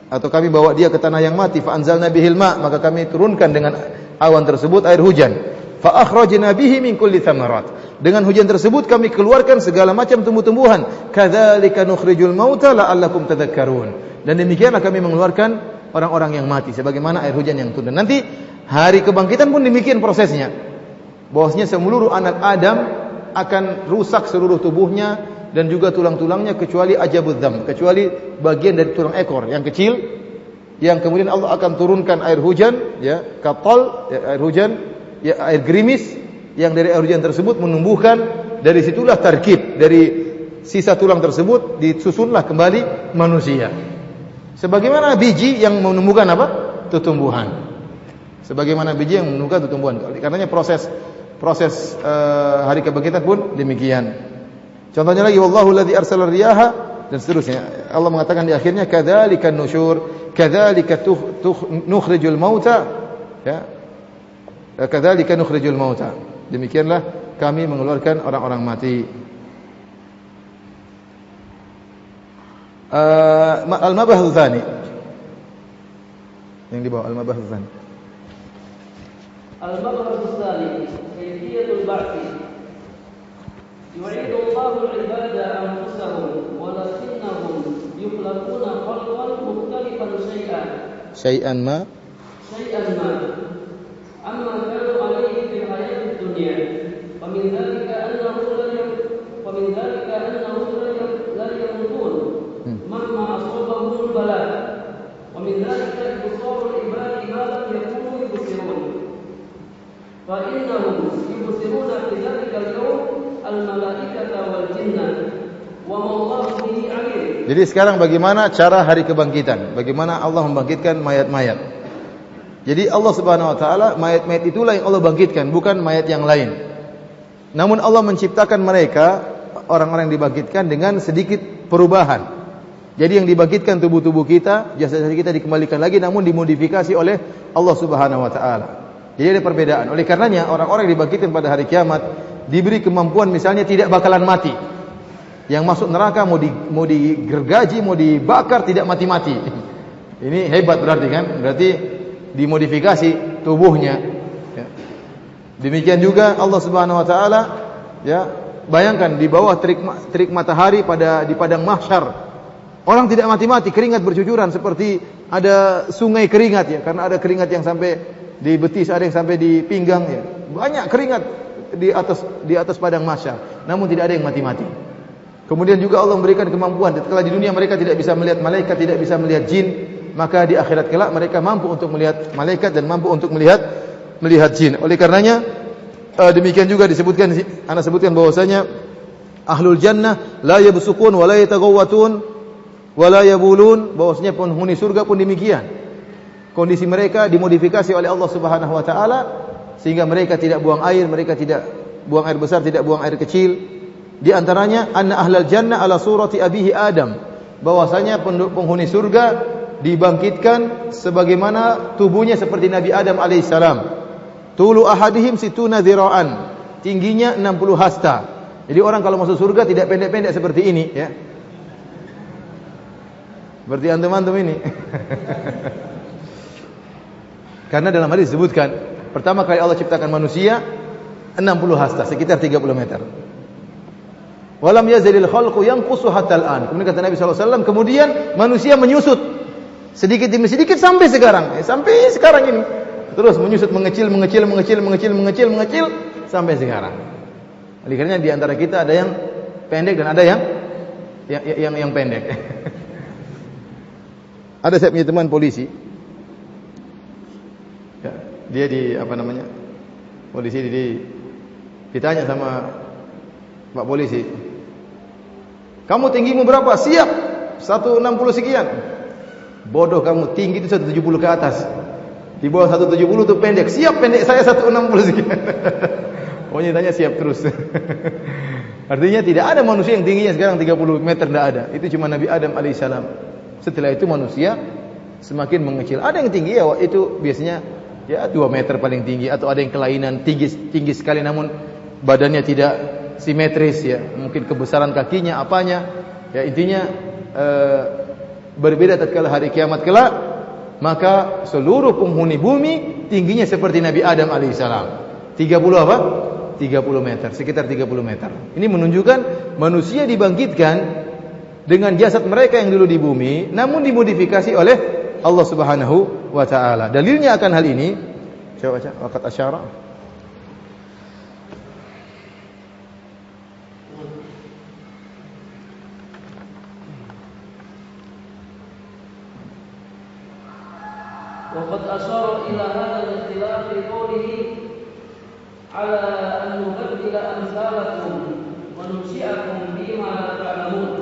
atau kami bawa dia ke tanah yang mati. Fa anzalna bihil ma, maka kami turunkan dengan awan tersebut air hujan. Fa akhrajna bihi min kulli thamarat. Dengan hujan tersebut kami keluarkan segala macam tumbuh-tumbuhan. Kadzalika nukhrijul mauta la'allakum tadhakkarun. Dan demikianlah kami mengeluarkan orang-orang yang mati sebagaimana air hujan yang turun. Nanti hari kebangkitan pun demikian prosesnya. Bahwasanya seluruh anak Adam akan rusak seluruh tubuhnya dan juga tulang-tulangnya kecuali ajabudzam, kecuali bagian dari tulang ekor yang kecil, yang kemudian Allah akan turunkan air hujan, ya, kapal, ya, air hujan, ya, air gerimis, yang dari air hujan tersebut menumbuhkan, dari situlah tarkib, dari sisa tulang tersebut disusunlah kembali manusia. Sebagaimana biji yang menumbuhkan apa? Tumbuhan. Sebagaimana biji yang menumbuhkan tumbuhan. Karenanya proses hari kebangkitan pun demikian. Contohnya lagi, wallahu alladzi arsala riyaha, dan seterusnya. Allah mengatakan di akhirnya, kadzalikan nusyur, kadzalika nukhrijul mauta, ya. Kadzalika nukhrijul mauta. Demikianlah kami mengeluarkan orang-orang mati. Al-mabahats tsani. Yang di bawah al-mabahats tsani. Al-mabahats tsani, kayfiyatul ba'ts. يعيد الله العباد أنفسهم ولكنهم يخلقون خلقا مختلفا شيئا ما أما كانوا عليه في الحياة الدنيا ومن ذلك أنهم لا يموتون مهما أصابهم البلاء ومن ذلك إبصار العباد ما لم يكونوا يبصرون فإنهم يبصرون في ذلك اليوم al-malaikata wal jinna wa ma Allahu bihi alim. Jadi sekarang bagaimana cara hari kebangkitan? Bagaimana Allah membangkitkan mayat-mayat? Jadi Allah Subhanahu wa taala, mayat-mayat itulah yang Allah bangkitkan, bukan mayat yang lain. Namun Allah menciptakan mereka, orang-orang yang dibangkitkan dengan sedikit perubahan. Jadi yang dibangkitkan tubuh-tubuh kita, jasad kita dikembalikan lagi namun dimodifikasi oleh Allah Subhanahu wa taala. Jadi ada perbedaan. Oleh karenanya orang-orang yang dibangkitkan pada hari kiamat diberi kemampuan misalnya tidak bakalan mati. Yang masuk neraka mau digergaji, mau dibakar tidak mati-mati. Ini hebat berarti kan? Berarti dimodifikasi tubuhnya. Ya. Demikian juga Allah Subhanahu wa taala, ya, bayangkan di bawah terik matahari di padang mahsyar. Orang tidak mati-mati, keringat bercucuran seperti ada sungai keringat, ya, karena ada keringat yang sampai di betis, ada yang sampai di pinggang, ya. Banyak keringat di atas padang mahsyar, namun tidak ada yang mati-mati. Kemudian juga Allah memberikan kemampuan, setelah di dunia mereka tidak bisa melihat malaikat, tidak bisa melihat jin, maka di akhirat kelak mereka mampu untuk melihat malaikat dan mampu untuk melihat jin. Oleh karenanya demikian juga disebutkan, ana sebutkan bahwasanya ahlul jannah la yabsukun wa la yataghawwatun wa la yabulun, bahwasanya penghuni surga pun demikian. Kondisi mereka dimodifikasi oleh Allah Subhanahu wa taala sehingga mereka tidak buang air, mereka tidak buang air besar, tidak buang air kecil. Di antaranya anna ahlal jannah ala surati abihi Adam, bahwasanya penghuni surga dibangkitkan sebagaimana tubuhnya seperti Nabi Adam alaihissalam. Tulu ahadihim situna dhira'an, tingginya 60 hasta. Jadi orang kalau masuk surga tidak pendek-pendek seperti ini, ya. Seperti antum-antum ini. Karena dalam hadis disebutkan Pertama kali Allah ciptakan manusia 60 hasta, sekitar 30 meter. Walam yazalil khalqu yanqusu hatta al-an. Kemudian kata Nabi SAW, kemudian manusia menyusut sedikit demi sedikit sampai sekarang. Sampai sekarang ini. Terus menyusut, mengecil sampai sekarang. Oleh karena di antara kita ada yang pendek dan ada yang pendek. Ada saya punya teman polisi. Ya, dia polisi ditanya sama Pak polisi, kamu tinggimu berapa? Siap 160 sekian. Bodoh kamu, tinggi itu 170 ke atas. Di bawah 170 itu pendek. Siap, pendek saya 160 sekian. Pokoknya tanya siap terus. Artinya tidak ada manusia yang tingginya sekarang 30 meter, tidak ada. Itu cuma Nabi Adam alaihissalam. Setelah itu manusia semakin mengecil. Ada yang tinggi ya, itu biasanya ya 2 meter paling tinggi, atau ada yang kelainan tinggi sekali namun badannya tidak simetris ya, mungkin kebesaran kakinya apanya. Ya intinya berbeda tatkala hari kiamat kelak, maka seluruh penghuni bumi tingginya seperti Nabi Adam alaihissalam. 30 apa? 30 meter, sekitar 30 meter. Ini menunjukkan manusia dibangkitkan dengan jasad mereka yang dulu di bumi, namun dimodifikasi oleh Allah Subhanahu wa taala. Dalilnya akan hal ini, coba baca waqat asyara. وقد أشار إلى هذا الاختلاف في قوله على أن نبدل أمثالكم وننشئكم بما لا تعلمون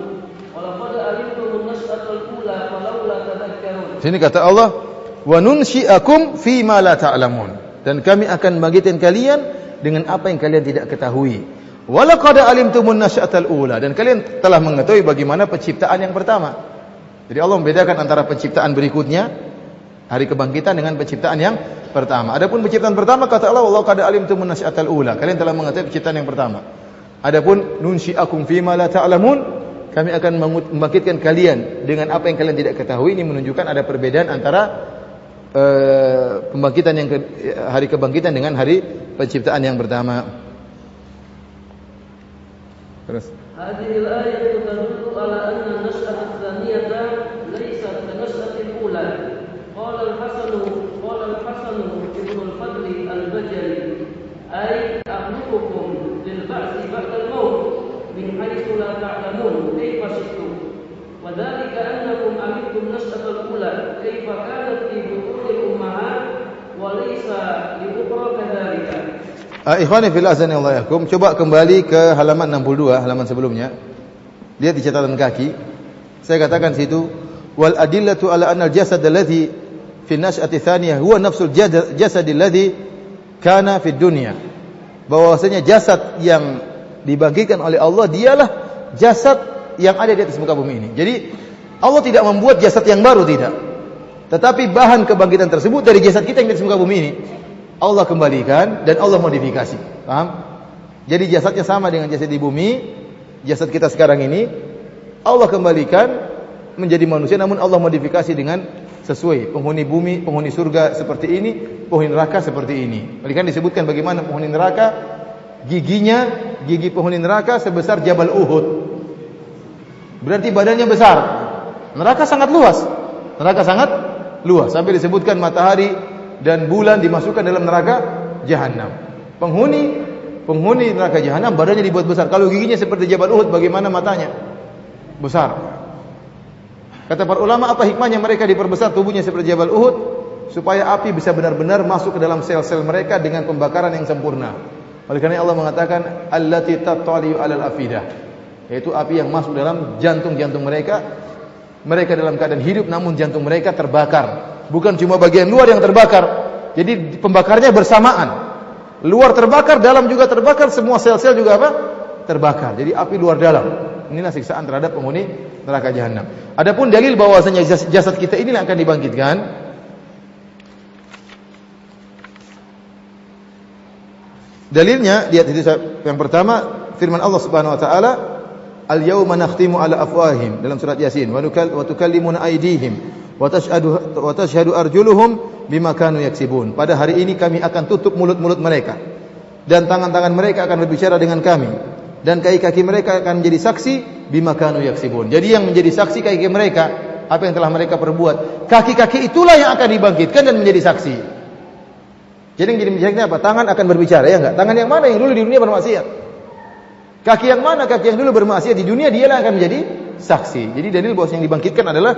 ولقد علمتم النشأة الأولى فلولا تذكرون. Sini kata Allah, wa nunsyi'akum fi ma la ta'lamun, dan kami akan membangkitkan kalian dengan apa yang kalian tidak ketahui. Wa laqad alimtumun nasya'atal ula, dan kalian telah mengetahui bagaimana penciptaan yang pertama. Jadi Allah membedakan antara penciptaan berikutnya hari kebangkitan dengan penciptaan yang pertama. Adapun penciptaan pertama kata Allah, wallahu qad alimtumun nasy'atal ula, kalian telah mengetahui penciptaan yang pertama. Adapun nunsyi'akum fi ma la ta'lamun, kami akan membangkitkan kalian dengan apa yang kalian tidak ketahui. Ini menunjukkan ada perbedaan antara pembangkitan hari kebangkitan dengan hari penciptaan yang pertama. Terus hadhil ayatu tadullu ala anna an-nash'ata ats-tsaniyata laysat ka-nash'ati al-ula. قال الحسن ابن الفضل البجلي أي أخلقكم للبعث بعد الموت من حيث لا تعلمون كيف شئتم وذلك أنكم علمتم نشأة الأولى كيف كانت في بطون الأمهات وليس لأخرى كذلك. Ikhwani fil azani Allah yakum, coba kembali ke halaman 62, halaman sebelumnya. Lihat di catatan kaki. Saya katakan situ wal adillatu ala anna al-jasad alladhi fi nas'ati tsaniyah huwa nafsul jasad alladhi kana fi dunya. Bahwasanya jasad yang dibangkitkan oleh Allah dialah jasad yang ada di atas muka bumi ini. Jadi Allah tidak membuat jasad yang baru, tidak. Tetapi bahan kebangkitan tersebut dari jasad kita yang di atas muka bumi ini Allah kembalikan dan Allah modifikasi. Paham? Jadi jasadnya sama dengan jasad di bumi, jasad kita sekarang ini Allah kembalikan menjadi manusia, namun Allah modifikasi dengan sesuai penghuni bumi, penghuni surga seperti ini, penghuni neraka seperti ini. Oleh karena disebutkan bagaimana penghuni neraka gigi penghuni neraka sebesar Jabal Uhud. Berarti badannya besar. Neraka sangat luas. Sampai disebutkan matahari dan bulan dimasukkan dalam neraka Jahanam. Penghuni neraka Jahanam badannya dibuat besar. Kalau giginya seperti Jabal Uhud, bagaimana matanya? Besar. Kata para ulama, apa hikmahnya mereka diperbesar tubuhnya seperti Jabal Uhud? Supaya api bisa benar-benar masuk ke dalam sel-sel mereka dengan pembakaran yang sempurna. Oleh karena Allah mengatakan allati tattali'u 'alal afidah, yaitu api yang masuk dalam jantung-jantung mereka. Mereka dalam keadaan hidup namun jantung mereka terbakar. Bukan cuma bagian luar yang terbakar. Jadi pembakarnya bersamaan. Luar terbakar, dalam juga terbakar, semua sel-sel juga apa? Terbakar. Jadi api luar dalam. Inilah siksaan terhadap penghuni neraka Jahanam. Adapun dalil bahwasanya jasad kita ini akan dibangkitkan, dalilnya lihat itu yang pertama firman Allah Subhanahu wa taala, al-yauma nakhtimu ala afwahihim dalam surat Yasin, wa tukallimuna aydihim wa tashhadu arjuluhum bima kanu yaksibun. Pada hari ini kami akan tutup mulut-mulut mereka dan tangan-tangan mereka akan berbicara dengan kami dan kaki-kaki mereka akan menjadi saksi bima kanu yaksibun. Jadi yang menjadi saksi kaki mereka, apa yang telah mereka perbuat. Kaki-kaki itulah yang akan dibangkitkan dan menjadi saksi. Jadi yang jadi saksinya apa? Tangan akan berbicara, ya enggak? Tangan yang mana yang dulu di dunia bermaksiat? Kaki yang mana? Kaki yang dulu bermaksiat di dunia, dialah akan menjadi saksi. Jadi dalil bahwa yang dibangkitkan adalah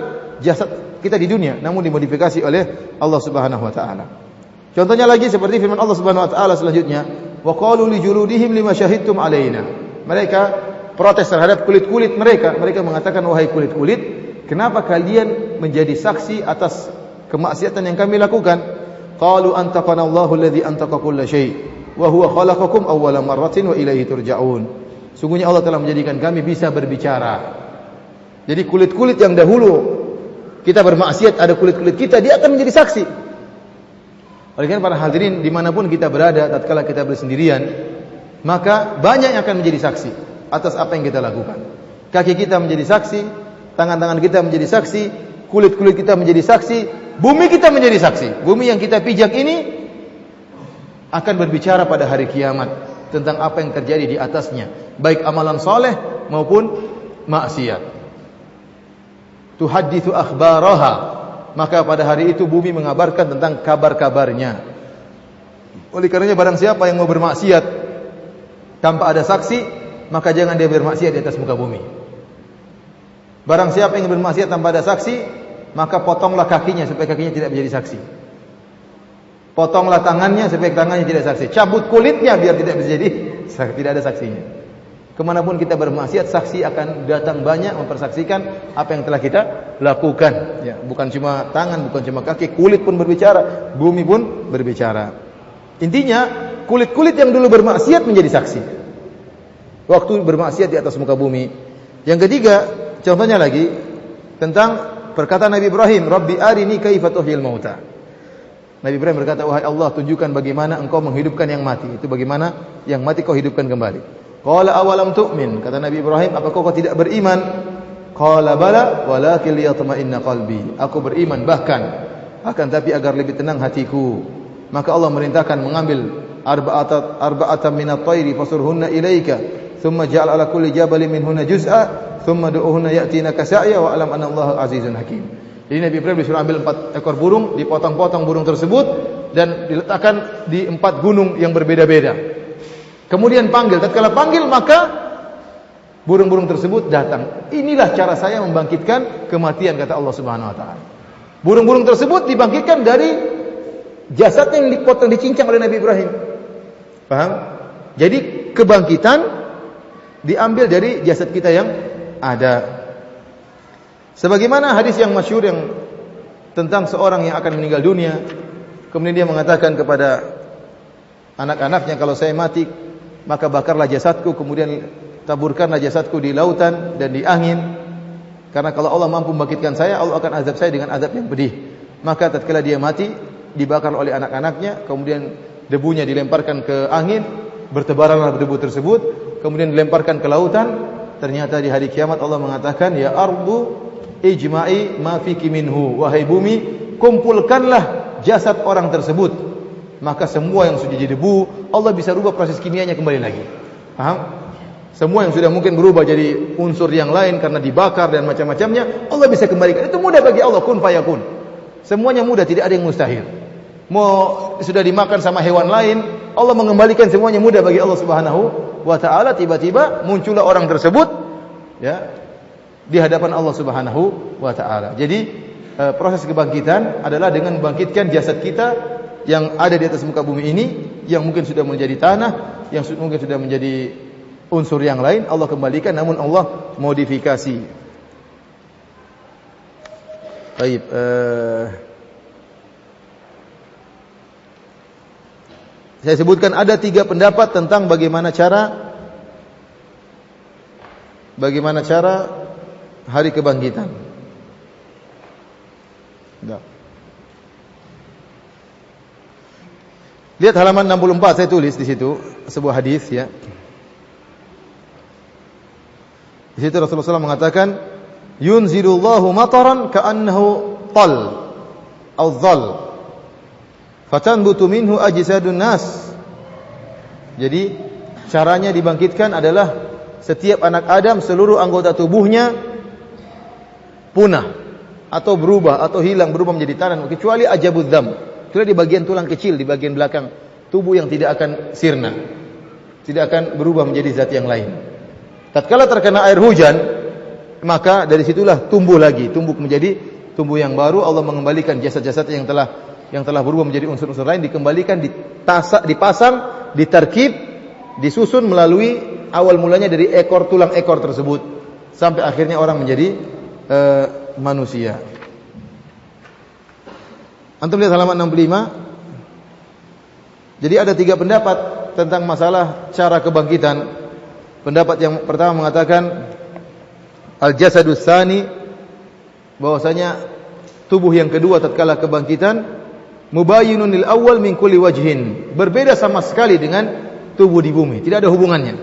jasad kita di dunia, namun dimodifikasi oleh Allah Subhanahu wa taala. Contohnya lagi seperti firman Allah Subhanahu wa taala selanjutnya, wa qalu li juludihim lima syahidtum alaina. Mereka protes terhadap kulit-kulit mereka. Mereka mengatakan, wahai kulit-kulit, kenapa kalian menjadi saksi atas kemaksiatan yang kami lakukan? Qalu antaqana Allahu alladhi antaqa kulla syai' wa huwa khalaqakum awwala marratin wa ilaihi turja'un. Sungguhnya Allah telah menjadikan kami bisa berbicara. Jadi kulit-kulit yang dahulu kita bermaksiat, ada kulit-kulit kita, dia akan menjadi saksi. Oleh karena para hadirin dimanapun kita berada, tatkala kita bersendirian, maka banyak yang akan menjadi saksi atas apa yang kita lakukan. Kaki kita menjadi saksi, tangan-tangan kita menjadi saksi, kulit-kulit kita menjadi saksi, bumi kita menjadi saksi. Bumi yang kita pijak ini akan berbicara pada hari kiamat tentang apa yang terjadi di atasnya, baik amalan soleh maupun maksiat. Tuhadditsu akhbaraha, maka pada hari itu bumi mengabarkan tentang kabar-kabarnya. Oleh karenanya barang siapa yang mau bermaksiat tanpa ada saksi, maka jangan dia bermaksiat di atas muka bumi. Barang siapa yang bermaksiat tanpa ada saksi, maka potonglah kakinya supaya kakinya tidak menjadi saksi. Potonglah tangannya supaya tangannya tidak saksi. Cabut kulitnya biar tidak menjadi tidak ada saksinya. Kemanapun kita bermaksiat, saksi akan datang banyak mempersaksikan apa yang telah kita lakukan. Ya, bukan cuma tangan, bukan cuma kaki, kulit pun berbicara, bumi pun berbicara. Intinya, kulit-kulit yang dulu bermaksiat menjadi saksi waktu bermaksiat di atas muka bumi. Yang ketiga, contohnya lagi tentang perkataan Nabi Ibrahim, Rabbi arini kaifa tuhyil mauta. Nabi Ibrahim berkata, wahai Allah, tunjukkan bagaimana engkau menghidupkan yang mati. Itu bagaimana yang mati kau hidupkan kembali. Qala awalam tu'min, kata Nabi Ibrahim, apakah kau tidak beriman? Qala bala walakin liyatma'inna qalbi. Aku beriman, bahkan akan tapi agar lebih tenang hatiku. Maka Allah merintahkan mengambil arba'atan minat tayri fasurhunna ilaika, thumma ja'al ala kulli jabalin minhunna juz'a, thumma du'uhunna ya'tinaka sa'ya wa alam anna Allah azizun hakim. Jadi Nabi Ibrahim disuruh ambil 4 ekor burung, dipotong-potong burung tersebut dan diletakkan di 4 gunung yang berbeda-beda. Kemudian panggil, tatkala panggil maka burung-burung tersebut datang. Inilah cara saya membangkitkan kematian, kata Allah Subhanahu wa taala. Burung-burung tersebut dibangkitkan dari jasad yang dipotong, dicincang oleh Nabi Ibrahim. Paham? Jadi kebangkitan diambil dari jasad kita yang ada. Sebagaimana hadis yang masyhur yang tentang seorang yang akan meninggal dunia, kemudian dia mengatakan kepada anak-anaknya, kalau saya mati maka bakarlah jasadku, kemudian taburkanlah jasadku di lautan dan di angin, karena kalau Allah mampu membangkitkan saya, Allah akan azab saya dengan azab yang pedih. Maka tatkala dia mati, dibakar oleh anak-anaknya, kemudian debunya dilemparkan ke angin, bertebaranlah debu tersebut, kemudian dilemparkan ke lautan. Ternyata di hari kiamat Allah mengatakan, ya ardu ijma'i ma fiki minhu, wahai bumi, kumpulkanlah jasad orang tersebut. Maka semua yang sudah jadi debu, Allah bisa rubah proses kimianya kembali lagi. Paham? Semua yang sudah mungkin berubah jadi unsur yang lain karena dibakar dan macam-macamnya, Allah bisa kembalikan. Itu mudah bagi Allah, kun fayakun. Semuanya mudah, tidak ada yang mustahil. Mau sudah dimakan sama hewan lain, Allah mengembalikan semuanya mudah bagi Allah Subhanahu wa taala. Tiba-tiba muncullah orang tersebut ya di hadapan Allah Subhanahu wa taala. Jadi proses kebangkitan adalah dengan membangkitkan jasad kita yang ada di atas muka bumi ini, yang mungkin sudah menjadi tanah, yang mungkin sudah menjadi unsur yang lain, Allah kembalikan, namun Allah modifikasi. Baik, saya sebutkan ada 3 pendapat tentang bagaimana cara hari kebangkitan. Lihat halaman 64, saya tulis di situ sebuah hadis ya. Di situ Rasulullah SAW mengatakan, yunzilullahu mataran ka'annahu tal au dhal. Fatanbutu minhu ajsadun nas. Jadi caranya dibangkitkan adalah setiap anak Adam seluruh anggota tubuhnya punah atau berubah atau hilang, berubah menjadi tanah kecuali ajabud dzam. Kecuali di bagian tulang kecil di bagian belakang tubuh yang tidak akan sirna. Tidak akan berubah menjadi zat yang lain. Tatkala terkena air hujan, maka dari situlah tumbuh lagi, tumbuh menjadi tumbuh yang baru. Allah mengembalikan jasad-jasad yang telah berubah menjadi unsur-unsur lain, dikembalikan, dipasang, ditarkib, disusun melalui awal mulanya dari tulang ekor tersebut sampai akhirnya orang menjadi manusia. Antum lihat halaman 65. Jadi ada 3 pendapat tentang masalah cara kebangkitan. Pendapat yang pertama mengatakan al-jasadus tsani, bahwasanya tubuh yang kedua tatkala kebangkitan mubayyinun lil awwal min kulli wajhin, berbeda sama sekali dengan tubuh di bumi, tidak ada hubungannya.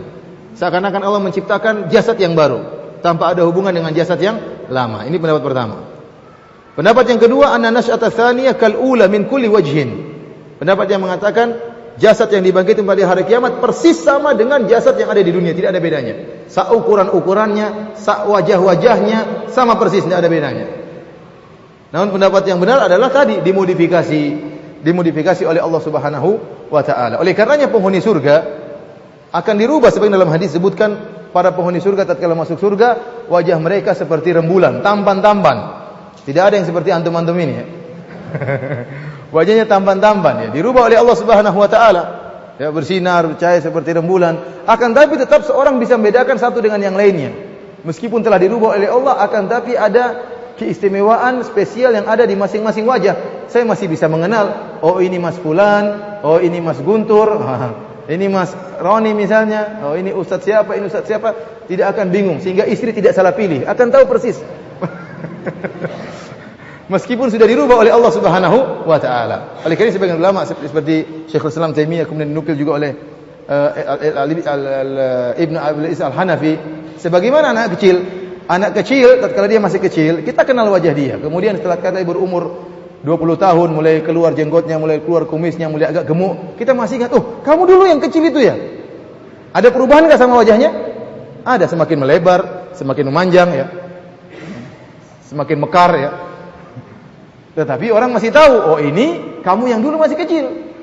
Seakan-akan Allah menciptakan jasad yang baru tanpa ada hubungan dengan jasad yang lama. Ini pendapat pertama. Pendapat yang kedua, anna nasy'ata tsaniyah kal ula min kulli wajhin. Pendapat yang mengatakan jasad yang dibangkitkan pada hari kiamat persis sama dengan jasad yang ada di dunia, tidak ada bedanya. Ukuran-ukurannya, wajah-wajahnya sama persis, tidak ada bedanya. Namun pendapat yang benar adalah tadi dimodifikasi oleh Allah Subhanahu wa taala. Oleh karenanya penghuni surga akan dirubah seperti dalam hadis disebutkan para penghuni surga tatkala masuk surga wajah mereka seperti rembulan, tampan-tampan. Tidak ada yang seperti antum-antum ini ya. Wajahnya tampan-tampan ya, dirubah oleh Allah Subhanahu wa taala. Ya, bersinar, bercahaya seperti rembulan. Akan tapi tetap seorang bisa membedakan satu dengan yang lainnya. Meskipun telah dirubah oleh Allah, akan tapi ada keistimewaan spesial yang ada di masing-masing wajah. Saya masih bisa mengenal, oh ini Mas Fulan, oh ini Mas Guntur, ini Mas Roni misalnya, oh ini Ustadz siapa, ini Ustadz siapa. Tidak akan bingung, sehingga istri tidak salah pilih, akan tahu persis. Meskipun sudah dirubah oleh Allah Subhanahu wa taala. Oleh karena sebagian ulama seperti Syekhul Islam Taimiyah, kemudian dinukil juga oleh Ibnu Abil Is Al-Hanafi, sebagaimana anak kecil tatkala dia masih kecil, kita kenal wajah dia. Kemudian setelah dia berumur 20 tahun, mulai keluar jenggotnya, mulai keluar kumisnya, mulai agak gemuk, kita masih ingat, oh, kamu dulu yang kecil itu ya. Ada perubahan enggak sama wajahnya? Ada, semakin melebar, semakin memanjang ya. Semakin mekar ya. Tetapi orang masih tahu, oh ini kamu yang dulu masih kecil.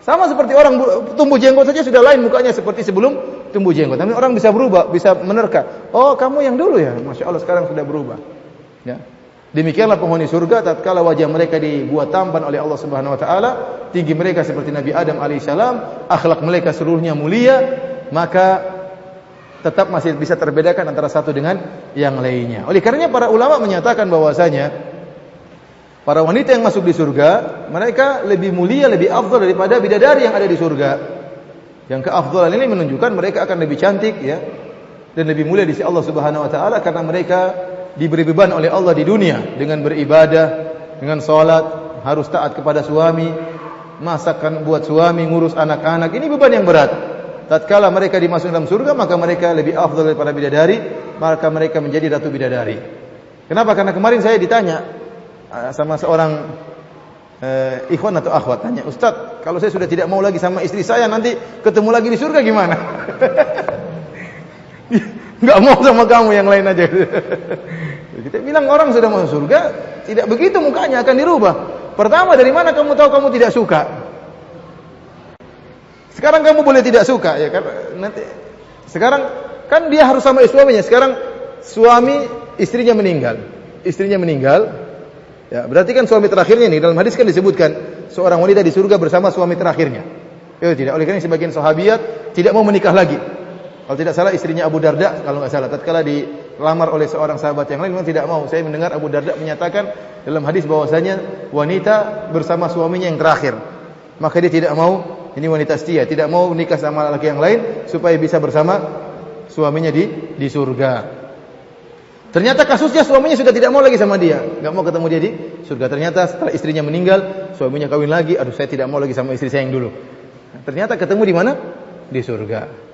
Sama seperti orang tumbuh jenggot saja sudah lain mukanya seperti sebelum tumbuh jenggot. Tapi orang bisa berubah, bisa menerka. Oh, kamu yang dulu ya. Masya Allah sekarang sudah berubah. Ya. Demikianlah penghuni surga tatkala wajah mereka dibuat tampan oleh Allah Subhanahu wa taala, tinggi mereka seperti Nabi Adam alaihissalam, akhlak mereka seluruhnya mulia, maka tetap masih bisa terbedakan antara satu dengan yang lainnya. Oleh karenanya para ulama menyatakan bahwasanya para wanita yang masuk di surga, mereka lebih mulia, lebih afdal daripada bidadari yang ada di surga. Yang keafdalan ini menunjukkan mereka akan lebih cantik ya, dan lebih mulia di sisi Allah Subhanahu wa taala karena mereka diberi beban oleh Allah di dunia dengan beribadah, dengan salat, harus taat kepada suami, masakan buat suami, ngurus anak-anak. Ini beban yang berat. Tatkala mereka dimasukkan dalam surga, maka mereka lebih afdal daripada bidadari, maka mereka menjadi ratu bidadari. Kenapa? Karena kemarin saya ditanya sama seorang ikhwan atau akhwat, tanya, Ustaz, kalau saya sudah tidak mau lagi sama istri saya, nanti ketemu lagi di surga gimana? Enggak mau sama kamu, yang lain aja. Kita bilang orang sudah masuk surga, tidak begitu mukanya, akan dirubah. Pertama, dari mana kamu tahu kamu tidak suka? Sekarang kamu boleh tidak suka ya kan? Nanti sekarang kan dia harus sama suaminya. Sekarang suami istrinya meninggal. Istrinya meninggal. Ya, berarti kan suami terakhirnya nih, dalam hadis kan disebutkan seorang wanita di surga bersama suami terakhirnya. Tidak, oleh karena sebagian sahabiat tidak mau menikah lagi. Kalau tidak salah istrinya Abu Darda, kalau enggak salah tatkala dilamar oleh seorang sahabat yang lain, memang tidak mau. Saya mendengar Abu Darda menyatakan dalam hadis bahwasanya wanita bersama suaminya yang terakhir. Maka dia tidak mau, ini wanita setia, tidak mau nikah sama laki yang lain supaya bisa bersama suaminya di surga. Ternyata kasusnya suaminya sudah tidak mau lagi sama dia, enggak mau ketemu dia di surga. Ternyata setelah istrinya meninggal, suaminya kawin lagi. Aduh, saya tidak mau lagi sama istri saya yang dulu. Ternyata ketemu di mana? Di surga.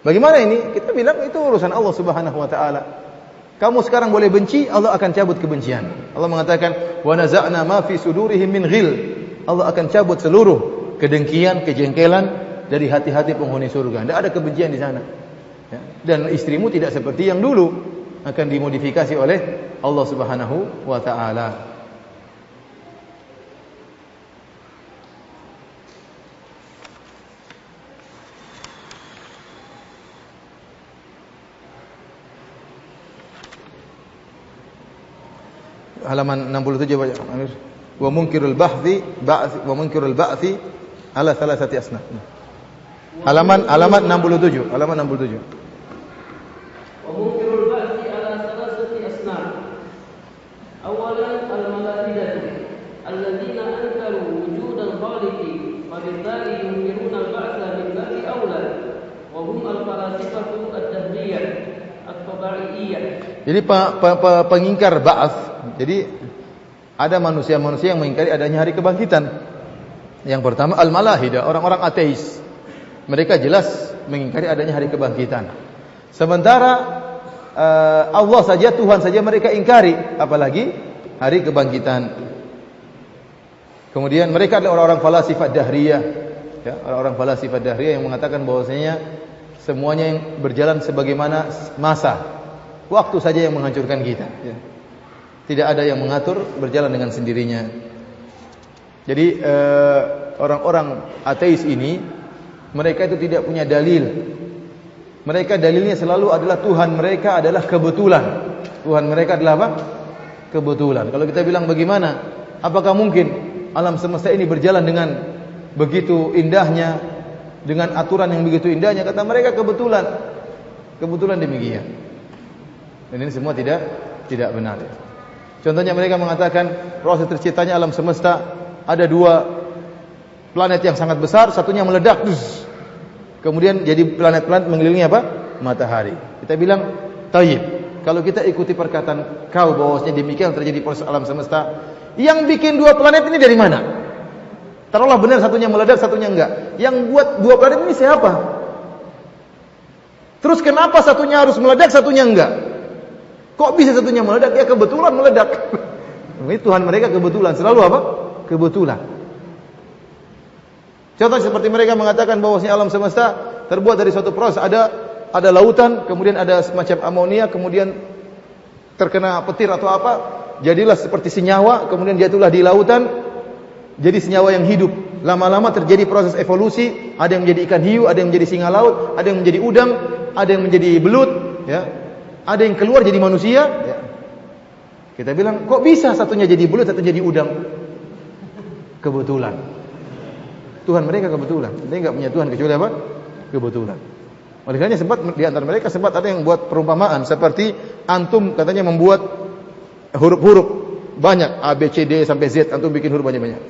Bagaimana ini? Kita bilang itu urusan Allah Subhanahu wa taala. Kamu sekarang boleh benci, Allah akan cabut kebencian. Allah mengatakan, "Wa naza'na ma fi sudurihim min ghil." Allah akan cabut seluruh kedengkian, kejengkelan dari hati-hati penghuni surga. Tidak ada kebencian di sana. Ya. Dan istrimu tidak seperti yang dulu, akan dimodifikasi oleh Allah Subhanahu wa taala. Halaman 67 baca Amir. Wa munkirul ba'thi ala thalathati asnaf. Halaman 67, halaman 67. Wa munkirul ba'thi ala thalathati asnaf. Awalan al-malahidatu alladziina ankaru wujudal khaliqi wa bidzalika yunkiruna al-ba'tsa min babi aula wa hum al-falasifatu ad-dahriyah at-tabi'iyyah. Jadi pengingkar ba'ats. Jadi ada manusia-manusia yang mengingkari adanya hari kebangkitan. Yang pertama al-malahida, orang-orang ateis. Mereka jelas mengingkari adanya hari kebangkitan. Sementara Allah saja, Tuhan saja mereka ingkari, apalagi hari kebangkitan. Kemudian mereka adalah orang-orang falasifat dahriyah, ya, orang-orang falasifat dahriyah yang mengatakan bahwasanya semuanya yang berjalan sebagaimana masa, waktu saja yang menghancurkan kita, ya. Tidak ada yang mengatur, berjalan dengan sendirinya. Jadi orang-orang ateis ini, mereka itu tidak punya dalil. Mereka dalilnya selalu adalah Tuhan mereka adalah kebetulan. Tuhan mereka adalah apa? Kebetulan. Kalau kita bilang bagaimana? Apakah mungkin alam semesta ini berjalan dengan begitu indahnya, dengan aturan yang begitu indahnya? Kata mereka kebetulan. Kebetulan demikian. Dan ini semua tidak benar. Contohnya mereka mengatakan proses terciptanya alam semesta ada dua planet yang sangat besar, satunya meledak, kemudian jadi planet-planet mengelilingi apa? Matahari. Kita bilang, tayyib. Kalau kita ikuti perkataan kau bahwasanya demikian terjadi proses alam semesta, yang bikin dua planet ini dari mana? Taruhlah benar satunya meledak, satunya enggak. Yang buat dua planet ini siapa? Terus kenapa satunya harus meledak, satunya enggak? Kok bisa satunya meledak? Ya kebetulan meledak. Ini Tuhan mereka kebetulan. Selalu apa? Kebetulan. Contoh seperti mereka mengatakan bahwasanya alam semesta terbuat dari suatu proses. Ada lautan, kemudian ada semacam amonia, kemudian terkena petir atau apa, jadilah seperti senyawa, kemudian jatuhlah di lautan, jadi senyawa yang hidup. Lama-lama terjadi proses evolusi, ada yang menjadi ikan hiu, ada yang menjadi singa laut, ada yang menjadi udang, ada yang menjadi belut, ya. Ada yang keluar jadi manusia, ya. Kita bilang, kok bisa satunya jadi belut, satunya jadi udang? Kebetulan. Tuhan mereka kebetulan. Dia enggak punya Tuhan kecuali apa? Kebetulan. Oleh karena sempat di antara mereka sempat ada yang buat perumpamaan seperti antum katanya membuat huruf-huruf banyak A B C D sampai Z, antum bikin huruf banyak-banyak.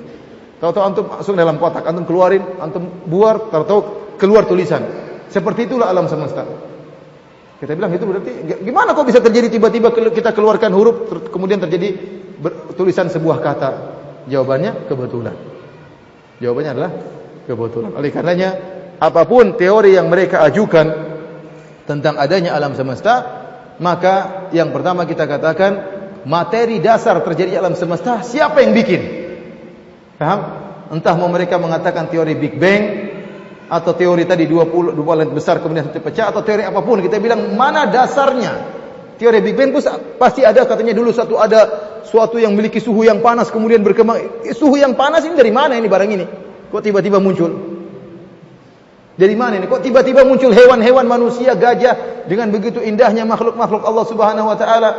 Tahu-tahu antum masuk dalam kotak, antum keluarin, antum buar, tahu-tahu keluar tulisan. Seperti itulah alam semesta. Kita bilang itu berarti gimana kok bisa terjadi tiba-tiba kita keluarkan huruf kemudian terjadi tulisan sebuah kata? Jawabannya kebetulan. Jawabannya adalah kebetulan. Oleh karenanya apapun teori yang mereka ajukan tentang adanya alam semesta, maka yang pertama kita katakan materi dasar terjadi alam semesta siapa yang bikin? Paham? Entah mau mereka mengatakan teori Big Bang atau teori tadi 20 planet besar kemudian satu pecah, atau teori apapun, kita bilang mana dasarnya? Teori Big Bang pun pasti ada, katanya dulu ada suatu yang memiliki suhu yang panas kemudian berkembang. Suhu yang panas ini dari mana ini barang ini? Kok tiba-tiba muncul? Dari mana ini? Kok tiba-tiba muncul hewan-hewan, manusia, gajah dengan begitu indahnya makhluk-makhluk Allah Subhanahu wa taala.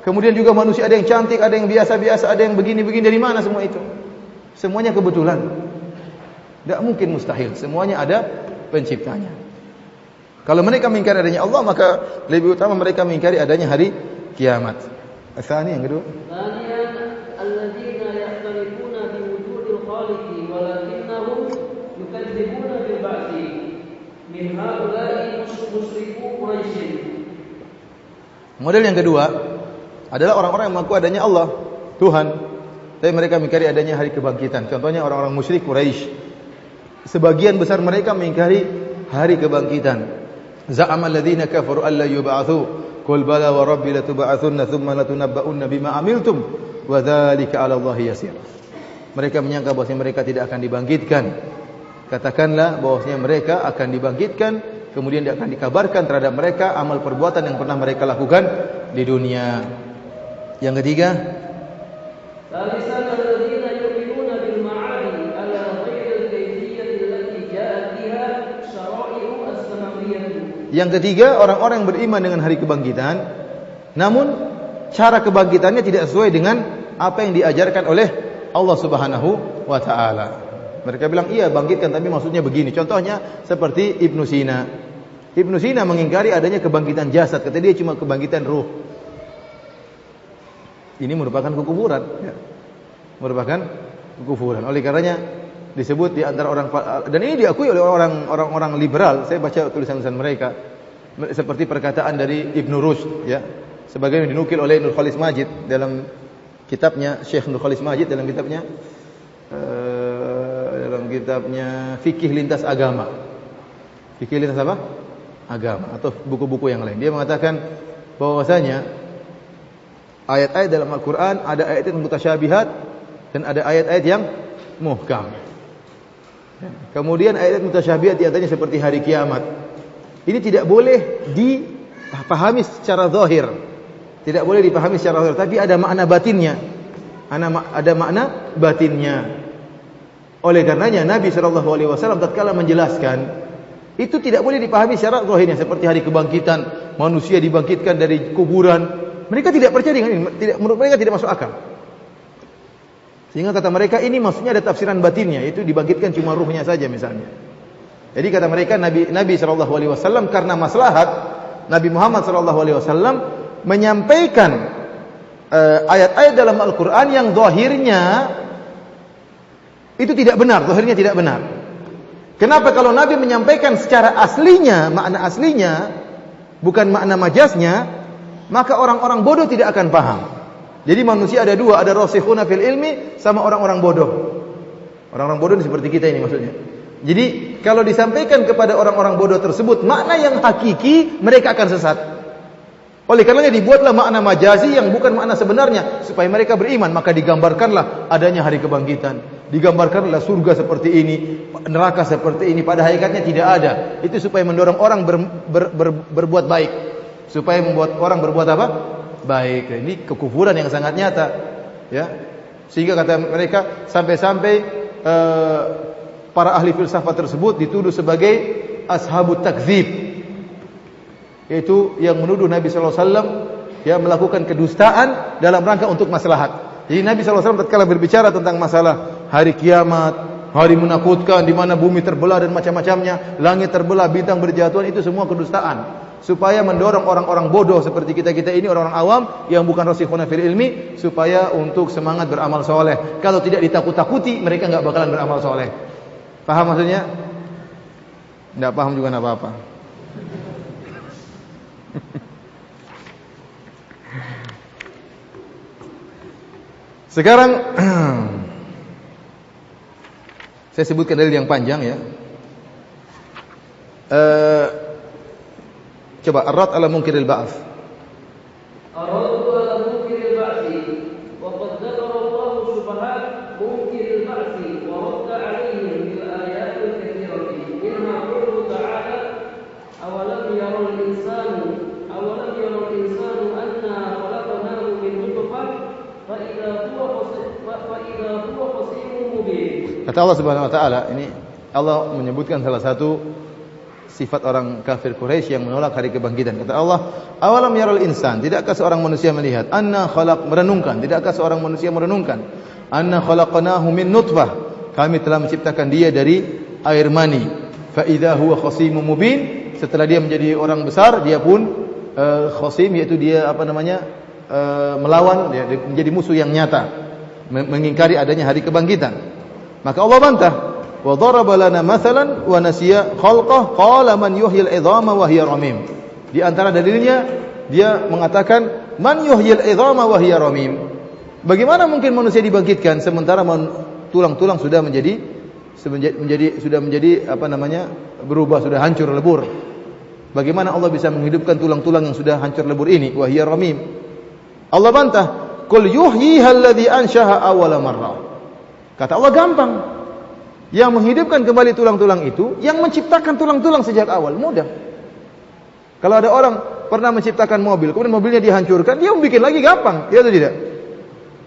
Kemudian juga manusia ada yang cantik, ada yang biasa-biasa, ada yang begini-begini. Dari mana semua itu? Semuanya kebetulan. Tidak mungkin, mustahil. Semuanya ada penciptanya. Kalau mereka mengingkari adanya Allah, maka lebih utama mereka mengingkari adanya hari kiamat. Tsani yang kedua. Tsaniyan alladzina ya'tarifuna bi wujudil khaliqi walakinnahum yukadzibuna bil ba'thi. Min haula'i musyriku Quraisy. Model yang kedua adalah orang-orang yang mengaku adanya Allah, Tuhan, tapi mereka mengingkari adanya hari kebangkitan. Contohnya orang-orang musyrik Quraisy. Sebagian besar mereka mengingkari hari kebangkitan. Za'ama alladziina kafaru alla yub'atsu qul bala wa rabbi latub'atsunna thumma latunabba'unna bima 'amiltum wa dzalika 'ala Allahi yasir. Mereka menyangka bahwasanya mereka tidak akan dibangkitkan. Katakanlah bahwasanya mereka akan dibangkitkan, kemudian akan dikabarkan terhadap mereka amal perbuatan yang pernah mereka lakukan di dunia. Yang ketiga, yang ketiga, orang-orang yang beriman dengan hari kebangkitan, namun cara kebangkitannya tidak sesuai dengan apa yang diajarkan oleh Allah Subhanahu wa taala. Mereka bilang, iya bangkitkan, tapi maksudnya begini. Contohnya seperti Ibnu Sina. Ibnu Sina mengingkari adanya kebangkitan jasad, kata dia cuma kebangkitan ruh. Ini merupakan kekufuran, ya. Merupakan kekufuran. Oleh karenanya disebut di antara orang, dan ini diakui oleh orang-orang liberal. Saya baca tulisan-tulisan mereka, seperti perkataan dari Ibnu Rushd, ya, sebagaimana dinukil oleh Nur Khalis Majid dalam kitabnya, Syekh Nur Khalis Majid dalam kitabnya Fikih Lintas Agama. Fikih Lintas apa? Agama, atau buku-buku yang lain. Dia mengatakan bahwasanya ayat-ayat dalam Al-Quran ada ayat yang mutasyabihat dan ada ayat-ayat yang muhkam. Kemudian ayat mutasyabihat diantaranya seperti hari kiamat. Ini tidak boleh dipahami secara zahir. Tidak boleh dipahami secara zahir, tapi ada makna batinnya. Ada makna batinnya. Oleh karenanya Nabi SAW tatkala menjelaskan, itu tidak boleh dipahami secara zahirnya, seperti hari kebangkitan, manusia dibangkitkan dari kuburan. Mereka tidak percaya dengan ini, menurut mereka tidak masuk akal. Sehingga kata mereka ini maksudnya ada tafsiran batinnya, itu dibangkitkan cuma ruhnya saja misalnya. Jadi kata mereka Nabi SAW karena maslahat, Nabi Muhammad SAW menyampaikan ayat-ayat dalam Al-Quran yang zahirnya itu tidak benar, zahirnya tidak benar. Kenapa kalau Nabi menyampaikan secara aslinya, makna aslinya, bukan makna majaznya, maka orang-orang bodoh tidak akan paham. Jadi manusia ada dua, ada rasikhuna fil ilmi sama orang-orang bodoh. Orang-orang bodoh ini seperti kita ini maksudnya. Jadi kalau disampaikan kepada orang-orang bodoh tersebut makna yang hakiki, mereka akan sesat. Oleh karenanya dibuatlah makna majazi yang bukan makna sebenarnya supaya mereka beriman. Maka digambarkanlah adanya hari kebangkitan, digambarkanlah surga seperti ini, neraka seperti ini. Pada hakikatnya tidak ada. Itu supaya mendorong orang berbuat baik, supaya membuat orang berbuat apa? Baik. Ini kekufuran yang sangat nyata, ya. Sehingga kata mereka sampai-sampai para ahli filsafat tersebut dituduh sebagai ashabut takdzib, yaitu yang menuduh Nabi SAW ya melakukan kedustaan dalam rangka untuk maslahat. Jadi Nabi SAW tatkala berbicara tentang masalah hari kiamat, hari menakutkan di mana bumi terbelah dan macam-macamnya, langit terbelah, bintang berjatuhan, itu semua kedustaan. Supaya mendorong orang-orang bodoh seperti kita-kita ini, orang-orang awam yang bukan rasikhuna fil ilmi, supaya untuk semangat beramal soleh. Kalau tidak ditakut-takuti, mereka enggak bakalan beramal soleh. Paham maksudnya? Enggak paham juga enggak apa-apa. Sekarang saya sebutkan dalil yang panjang ya. Coba ar-rad ala munkiril ba'ts. Ar-rad ala munkiril ba'ts wa qad dzakara Allah subhanahu munkiril ba'ts wa radda 'alaihim bil ayatil katsirati minha qawluhu ta'ala awalam yaral insanu anna khalaqnahu min nutfah fa idza huwa khasimun mubin. Kata Allah Subhanahu wa taala, ini Allah menyebutkan salah satu sifat orang kafir Quraisy yang menolak hari kebangkitan. Kata Allah, awalam yaral insan, tidakkah seorang manusia melihat, tidakkah seorang manusia merenungkan, anna khalaqnahu min nutfah, kami telah menciptakan dia dari air mani, fa idza huwa khasimun mubin, setelah dia menjadi orang besar, dia pun khasim, yaitu dia melawan, dia menjadi musuh yang nyata, mengingkari adanya hari kebangkitan. Maka Allah bantah, wa daraba lana mathalan wa nasiya khalqah qala man yuhyil 'idhama wa hiya ramim. Di antara dalilnya dia mengatakan man yuhyil 'idhama wa hiya ramim. Bagaimana mungkin manusia dibangkitkan sementara tulang-tulang sudah menjadi berubah, sudah hancur lebur. Bagaimana Allah bisa menghidupkan tulang-tulang yang sudah hancur lebur ini? Wa hiya ramim. Allah bantah, qul yuhyiha alladhi anshaha awwala marrah. Kata Allah gampang. Yang menghidupkan kembali tulang-tulang itu, yang menciptakan tulang-tulang sejak awal, mudah. Kalau ada orang pernah menciptakan mobil, kemudian mobilnya dihancurkan, dia mau bikin lagi gampang, ya atau tidak?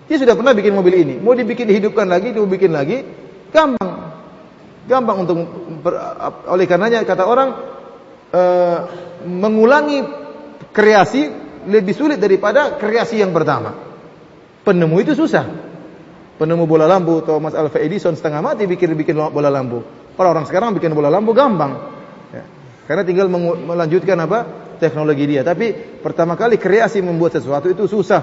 Dia sudah pernah bikin mobil ini, mau dibikin dihidupkan lagi, dia mau bikin lagi, gampang. Gampang untuk oleh karenanya kata orang mengulangi kreasi lebih sulit daripada kreasi yang pertama. Penemu itu susah. Penemu bola lampu Thomas Alva Edison setengah mati bikin bola lampu. Orang sekarang bikin bola lampu gampang. Ya. Karena tinggal melanjutkan apa? Teknologi dia. Tapi pertama kali kreasi membuat sesuatu itu susah.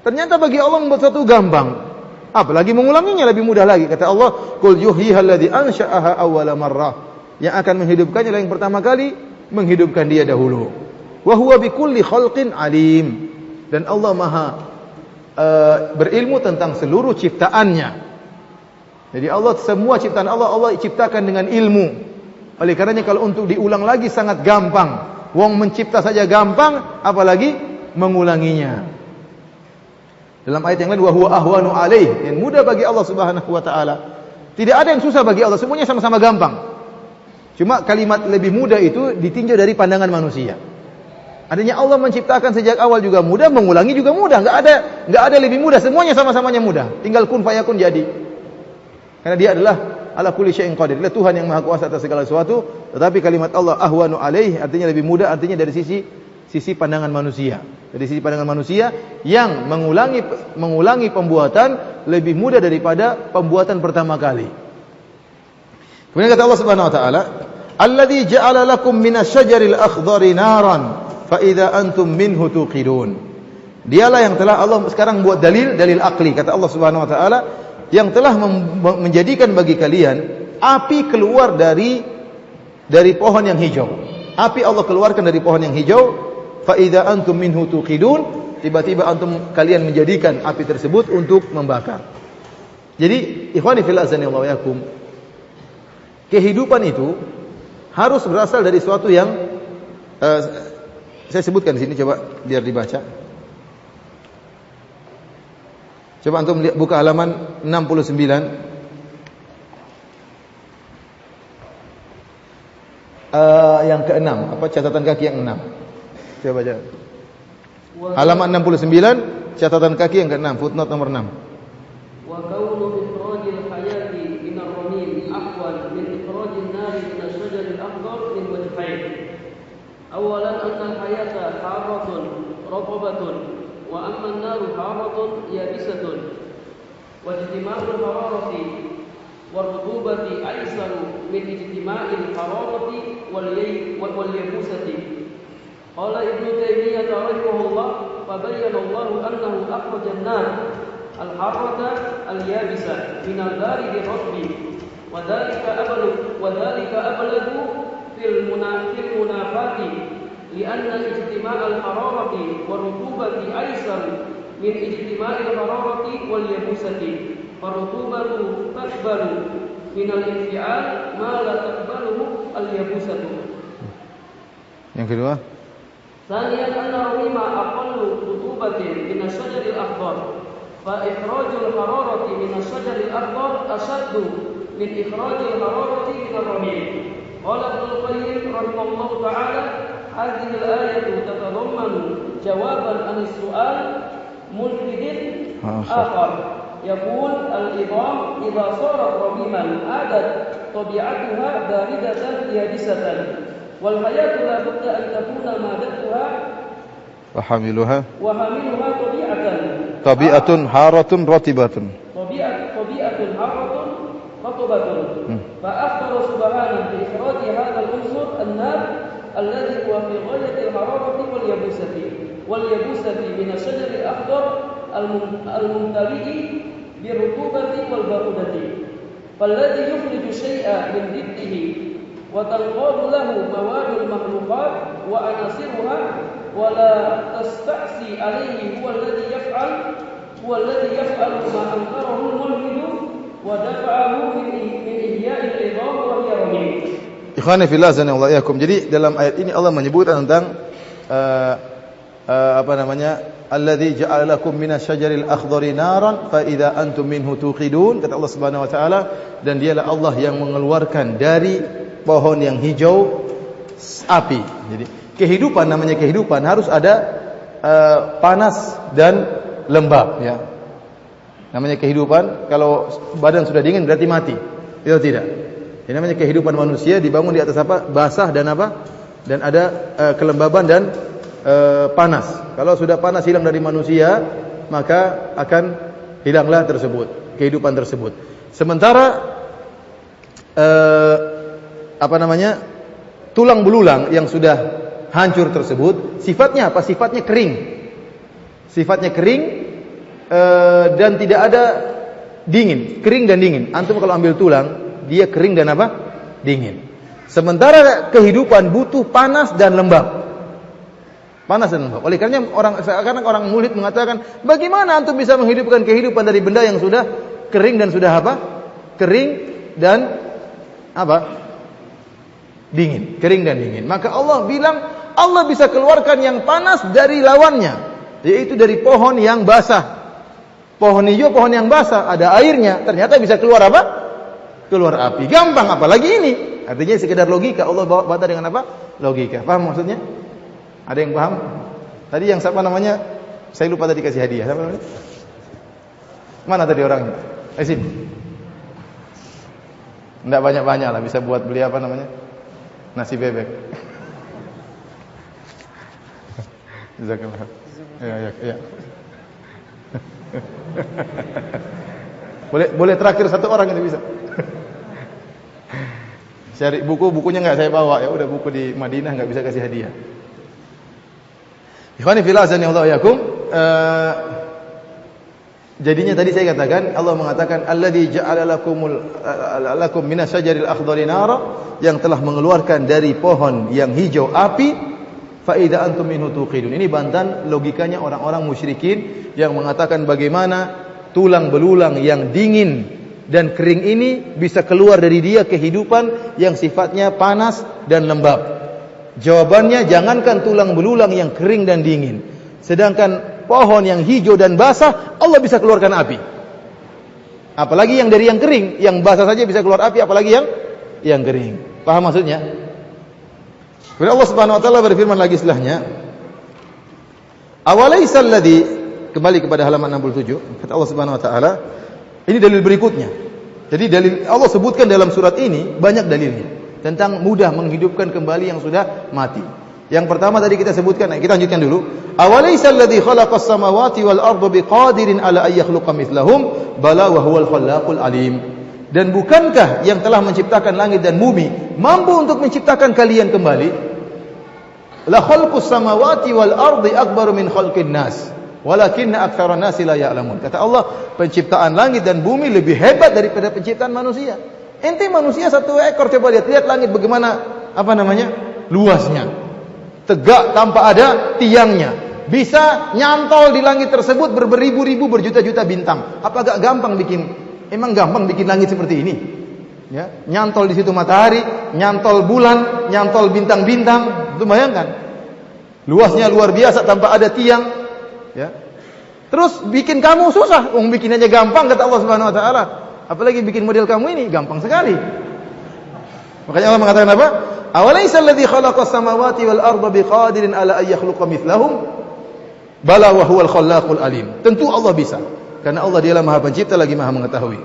Ternyata bagi Allah membuat sesuatu gampang. Apalagi mengulanginya lebih mudah lagi. Kata Allah, "Qul yuhyihal ladzi ansha'aha awwala marrah." Yang akan menghidupkannya yang pertama kali menghidupkan dia dahulu. Wa huwa bikulli khalqin alim. Dan Allah Maha berilmu tentang seluruh ciptaannya. Jadi Allah, semua ciptaan Allah ciptakan dengan ilmu. Oleh karenanya kalau untuk diulang lagi sangat gampang. Wong mencipta saja gampang, apalagi mengulanginya. Dalam ayat yang lain, wa huwa ahwanu alaih, yang mudah bagi Allah Subhanahu wa taala. Tidak ada yang susah bagi Allah, semuanya sama-sama gampang. Cuma kalimat lebih mudah itu ditinjau dari pandangan manusia. Adanya Allah menciptakan sejak awal juga mudah, mengulangi juga mudah. Enggak ada lebih mudah, semuanya sama-samanya mudah. Tinggal kun fayakun jadi. Karena dia adalah ala kulli syai'in qadir. Dia Tuhan yang Maha Kuasa atas segala sesuatu. Tetapi kalimat Allah ahwanu alaih artinya lebih mudah, artinya dari sisi pandangan manusia. Dari sisi pandangan manusia yang mengulangi pembuatan lebih mudah daripada pembuatan pertama kali. Kemudian kata Allah Subhanahu wa taala, "Alladzi ja'ala lakum minasy-syajaril akhdari naran." Fa'idha antum minhu tuqidun. Dialah yang telah Allah sekarang buat dalil akli. Kata Allah Subhanahu wa taala, yang telah menjadikan bagi kalian api keluar dari pohon yang hijau. Api Allah keluarkan dari pohon yang hijau. Fa'idha antum minhu tuqidun. Tiba-tiba antum kalian menjadikan api tersebut untuk membakar. Jadi, ikhwani fillah azanillahu wa yakum, kehidupan itu harus berasal dari sesuatu yang saya sebutkan di sini, coba biar dibaca. Coba antum lihat, buka halaman 69. Yang ke-6, apa catatan kaki yang 6? Coba baca. Halaman 69, catatan kaki yang ke-6, footnote nomor 6. Wa kaunu ikhrajil hayati min ar-ramim afwal min ikhrajin nari min asy-syajaril akhdar min wajhain. Awalan anna al-hayata haratun ratabatun wa amma an-naru haratun yabisatun. Wa ijtima'ul hararati war-rutubati aysaru min ijtima'il hararati wal yabusati. Qala Ibnu Taimiyah rahimahullah, fa bayyana Allah annahu akhraja an-nar al-harata al-yabisa min al-bari bi-rasbi wa dhalika ablagu fil munafati li'anna ijtima' al-hararati war-rutubati aysar min ijtima' al-hararati wal yabusati farutubatu taqbalu min al-infial ma la taqbaluhu al-yabusatu. Yang kedua, ثانيا أن الرمى أقل رطوبة من الشجر الأخضر فإخراج الحرارة من الشجر الأخضر أشد من إخراج الحرارة من الرميم. قال ابن القيم رحمه الله تعالى هذه الآية تتضمن جوابا عن السؤال ملحد آخر يقول العظام إذا صارت رميما عادت طبيعتها باردة يابسة والحياة لا بد أن تكون مادتها وحاملها طبيعة حارة رطبة طبيعة حارة رطبة فأخبر سبحانه بإخراج هذا العنصر النار الذي هو في غاية الحرارة واليبوسة من الشجر الأخضر الممتلئ بالرطوبة والبرودة فالذي يخرج شيئا من ضده وتنقاد له مواد المخلوقات وعناصرها ولا تستعصي عليه هو الذي يفعل ما أنكره الملحد ودفعه من إحياء العظام وهي رميم. Ikhwani fillah azanillahu iyyakum. Jadi dalam ayat ini Allah menyebutkan tentang Alladzi ja'ala lakum minasyajaril akhdari naran fa idza antum minhu tuqidun, kata Allah Subhanahu wa taala, dan dialah Allah yang mengeluarkan dari pohon yang hijau api. Jadi kehidupan, namanya kehidupan harus ada panas dan lembab, ya. Namanya kehidupan, kalau badan sudah dingin berarti mati. Itu tidak. Ini namanya kehidupan manusia dibangun di atas apa? Basah dan apa? Dan ada kelembaban dan panas. Kalau sudah panas hilang dari manusia, maka akan hilanglah tersebut, kehidupan tersebut. Sementara tulang belulang yang sudah hancur tersebut, sifatnya apa? Sifatnya kering. Sifatnya kering dan tidak ada dingin, kering dan dingin. Antum kalau ambil tulang, dia kering dan apa? Dingin. Sementara kehidupan butuh panas dan lembab. Panas dan lembab. Oleh karenanya orang murid mengatakan, bagaimana antum bisa menghidupkan kehidupan dari benda yang sudah kering dan sudah apa? Kering dan apa? Dingin, kering dan dingin. Maka Allah bilang, Allah bisa keluarkan yang panas dari lawannya, yaitu dari pohon yang basah. Pohon hijau, pohon yang basah, ada airnya, ternyata bisa keluar apa? Keluar api. Gampang, apalagi ini. Artinya sekedar logika. Allah bawa bantah dengan apa? Logika. Paham maksudnya? Ada yang paham? Tadi yang siapa namanya? Saya lupa tadi kasih hadiah. Siapa namanya? Mana tadi orangnya? Sini. Enggak banyak-banyak lah, bisa buat beli apa namanya? Nasi bebek. Jazakallah. Ya. Boleh terakhir satu orang itu bisa. Cari bukunya enggak saya bawa, ya udah buku di Madinah enggak bisa kasih hadiah. Ikhwani fillah azanillahu yakum. Jadinya tadi saya katakan, Allah mengatakan alladzi ja'ala lakum minasyajaril akhdari nara, yang telah mengeluarkan dari pohon yang hijau api, fa idza antum minhu tuqidun. Ini bantahan logikanya orang-orang musyrikin yang mengatakan bagaimana tulang belulang yang dingin dan kering ini bisa keluar dari dia kehidupan yang sifatnya panas dan lembab. Jawabannya, jangankan tulang belulang yang kering dan dingin, sedangkan pohon yang hijau dan basah Allah bisa keluarkan api. Apalagi yang dari yang kering, yang basah saja bisa keluar api, apalagi yang kering. Paham maksudnya? Kemudian Allah Subhanahu wa taala berfirman lagi setelahnya, awalaisal ladzi, kembali kepada halaman 67, kata Allah Subhanahu wa taala, ini dalil berikutnya. Jadi dalil Allah sebutkan dalam surat ini banyak dalilnya tentang mudah menghidupkan kembali yang sudah mati. Yang pertama tadi kita sebutkan, kita lanjutkan dulu. Awalaisal ladzi khalaqas samawati wal arda biqadirin ala ay yakhluqa mithlahum bala wa huwal khallaqul alim. Dan bukankah yang telah menciptakan langit dan bumi mampu untuk menciptakan kalian kembali? La khalqus samawati wal ardi akbaru min khalqin nas walakinna aktsaran nasi la ya'lamun. Kata Allah, penciptaan langit dan bumi lebih hebat daripada penciptaan manusia. Ente manusia satu ekor, coba lihat langit bagaimana luasnya. Tegak tanpa ada tiangnya. Bisa nyantol di langit tersebut berberibu-ribu, berjuta-juta bintang. Apa gak gampang emang gampang bikin langit seperti ini? Ya, nyantol di situ matahari, nyantol bulan, nyantol bintang-bintang. Itu bayangkan. Luasnya luar biasa tanpa ada tiang, ya. Terus bikin kamu susah, bikin aja gampang kata Allah Subhanahu wa taala. Apalagi bikin model kamu ini gampang sekali. Makanya Allah mengatakan apa? Awalaisal ladzi khalaqas samawati wal arda biqadirin ala ay yakhluqa mithlahum bala wa huwal khallaqul alim. Tentu Allah bisa, karena Allah dialah Maha Pencipta lagi Maha Mengetahui.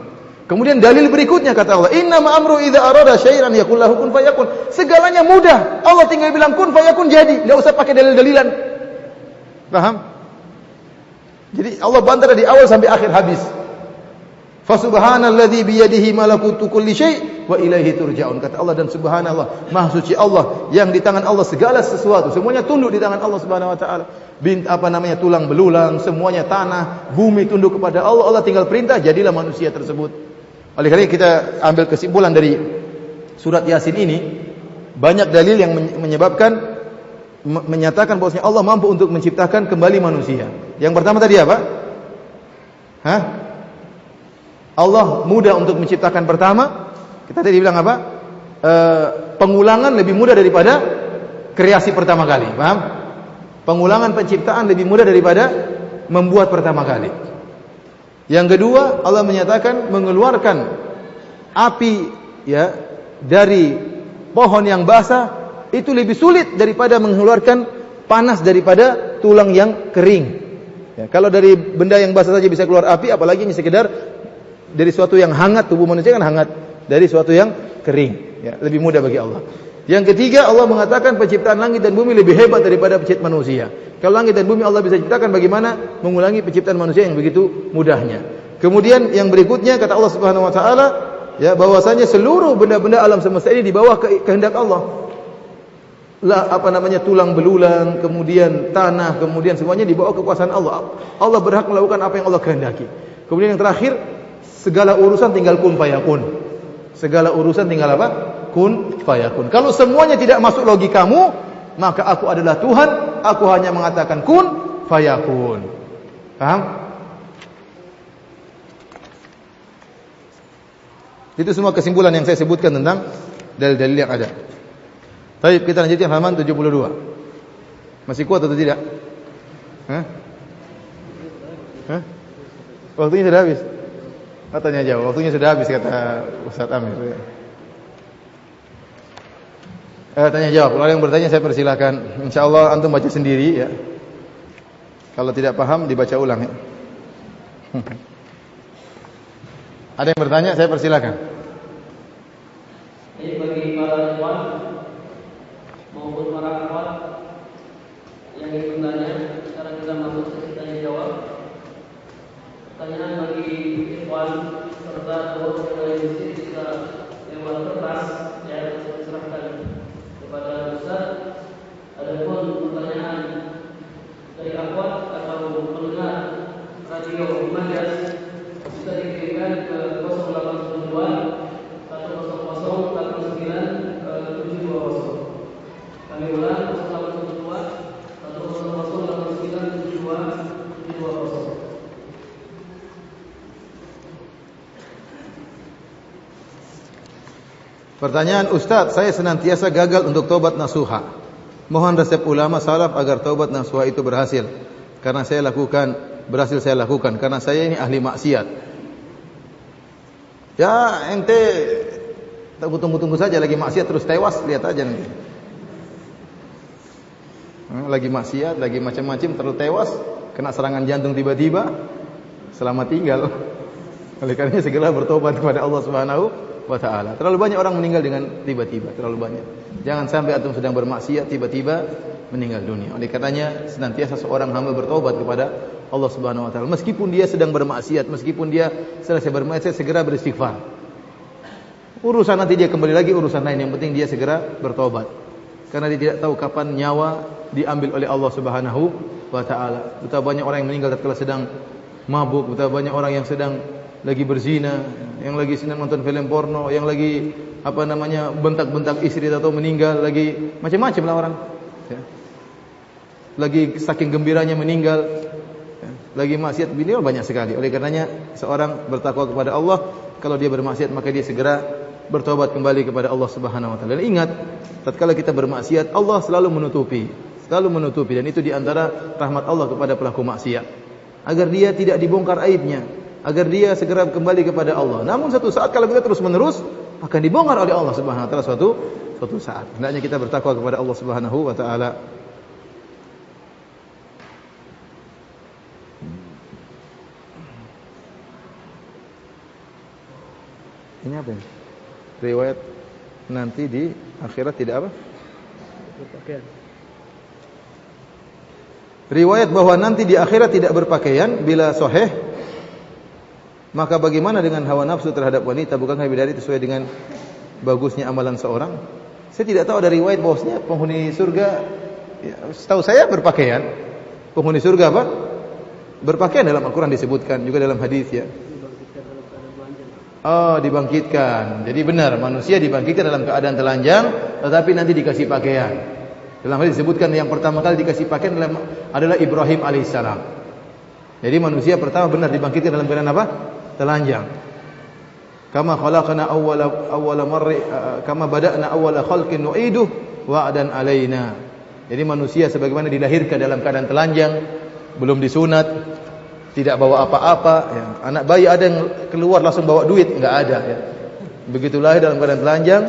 Kemudian dalil berikutnya kata Allah, inna ma amru idza arada syai'an yaqul lahu kun fayakun. Segalanya mudah. Allah tinggal bilang kun fayakun jadi, enggak usah pakai dalil-dalilan. Paham? Jadi Allah bantah dari awal sampai akhir habis. Fa subhanalladzi bi yadihi malakutu kulli syai' wa ilaihi turja'un. Kata Allah, dan subhanallah, maha suci Allah yang di tangan Allah segala sesuatu, semuanya tunduk di tangan Allah Subhanahu wa taala. Tulang belulang, semuanya tanah, bumi tunduk kepada Allah. Allah tinggal perintah, jadilah manusia tersebut. Oleh karena kita ambil kesimpulan dari surat Yasin ini, banyak dalil yang menyatakan bahwasanya Allah mampu untuk menciptakan kembali manusia. Yang pertama tadi apa? Allah mudah untuk menciptakan pertama. Kita tadi bilang apa? Pengulangan lebih mudah daripada kreasi pertama kali. Paham? Pengulangan penciptaan lebih mudah daripada membuat pertama kali. Yang kedua, Allah menyatakan mengeluarkan api ya dari pohon yang basah itu lebih sulit daripada mengeluarkan panas daripada tulang yang kering. Ya, kalau dari benda yang basah saja bisa keluar api, apalagi ini sekedar dari suatu yang hangat, tubuh manusia kan hangat, dari suatu yang kering. Ya, lebih mudah bagi Allah. Yang ketiga, Allah mengatakan penciptaan langit dan bumi lebih hebat daripada penciptaan manusia. Kalau langit dan bumi Allah bisa ciptakan, bagaimana mengulangi penciptaan manusia yang begitu mudahnya. Kemudian yang berikutnya kata Allah Subhanahu wa taala, ya bahwasanya seluruh benda-benda alam semesta ini di bawah kehendak Allah. Tulang belulang, kemudian tanah, kemudian semuanya di bawah kekuasaan Allah. Allah berhak melakukan apa yang Allah kehendaki. Kemudian yang terakhir, segala urusan tinggal kun fayakun. Segala urusan tinggal apa? Kun fayakun. Kalau semuanya tidak masuk logikamu, maka aku adalah Tuhan, aku hanya mengatakan kun fayakun. Paham? Itu semua kesimpulan yang saya sebutkan tentang dalil-dalil yang ada. Baik, kita lanjutkan halaman 72. Masih kuat atau tidak? Hah? Waktunya sudah habis. Tanya jauh, waktunya sudah habis kata Ustaz Amir. Tanya jawab. Kalau ada yang bertanya saya persilakan. Insyaallah antum baca sendiri ya. Kalau tidak paham dibaca ulang ya. Ada yang bertanya saya persilakan. Ini bagi para ikhwan maupun para akhwat yang ingin bertanya, sekarang kita masuk sesi tanya jawab. Pertanyaan bagi ikhwan serta doa yang lain di sini bisa lewat kertas ya, diserahkan kepada Ustaz. Adapun pertanyaan dari akhwat atau pendengar radio Majas bisa dikirimkan ke 0812 100 89 720. Kami ulang 0812 100 89 720. Pertanyaan Ustaz, saya senantiasa gagal untuk taubat nasuha. Mohon resep ulama salaf agar taubat nasuha itu berhasil. Karena saya lakukan karena saya ini ahli maksiat. Ya, ente tunggu saja lagi maksiat terus tewas, lihat aja nanti. Lagi maksiat, lagi macam-macam terus tewas, kena serangan jantung tiba-tiba, selamat tinggal. Oleh karenanya segera bertobat kepada Allah Subhanahu wa taala. Terlalu banyak orang meninggal dengan tiba-tiba, terlalu banyak. Jangan sampai antum sedang bermaksiat tiba-tiba meninggal dunia. Oleh karenanya senantiasa seorang hamba bertobat kepada Allah Subhanahu wa taala. Meskipun dia sedang bermaksiat, meskipun dia selesai bermaksiat, segera beristighfar. Urusan nanti dia kembali lagi urusan lain, yang penting dia segera bertobat. Karena dia tidak tahu kapan nyawa diambil oleh Allah Subhanahu wa taala. Betapa banyak orang yang meninggal tatkala sedang mabuk, betapa banyak orang yang sedang lagi berzina, yang lagi sedang nonton film porno, yang lagi bentak-bentak istri atau meninggal, lagi macam-macam lah orang. Ya. Lagi saking gembiranya meninggal, ya. Lagi maksiat, beliau banyak sekali. Oleh karenanya seorang bertakwa kepada Allah, kalau dia bermaksiat maka dia segera bertobat kembali kepada Allah Subhanahu wa taala. Dan ingat, tatkala kita bermaksiat, Allah selalu menutupi, dan itu di antara rahmat Allah kepada pelaku maksiat, agar dia tidak dibongkar aibnya, agar dia segera kembali kepada Allah. Namun satu saat kalau kita terus-menerus akan dibongkar oleh Allah Subhanahu wa taala suatu saat. Hendaknya kita bertakwa kepada Allah Subhanahu wa taala. Ini apa ini? Riwayat nanti di akhirat tidak apa? Berpakaian. Riwayat bahwa nanti di akhirat tidak berpakaian bila sahih, maka bagaimana dengan hawa nafsu terhadap wanita? Bukankah bidadari sesuai dengan bagusnya amalan seorang? Saya tidak tahu ada riwayat bahwasanya penghuni surga, ya, setahu saya berpakaian. Penghuni surga apa? Berpakaian, dalam Al-Quran disebutkan, juga dalam hadis ya. Oh, dibangkitkan. Jadi benar, manusia dibangkitkan dalam keadaan telanjang, tetapi nanti dikasih pakaian. Dalam hadis disebutkan yang pertama kali dikasih pakaian adalah Ibrahim alaihissalam. Jadi manusia pertama benar dibangkitkan dalam keadaan apa? Telanjang. Kama khalaqna awwala marri, kama bada'na awwala khalqin nu'iduh wa'dan alaina. Jadi manusia sebagaimana dilahirkan dalam keadaan telanjang, belum disunat, tidak bawa apa-apa, ya. Anak bayi ada yang keluar langsung bawa duit, enggak ada, ya. Begitu lahir dalam keadaan telanjang,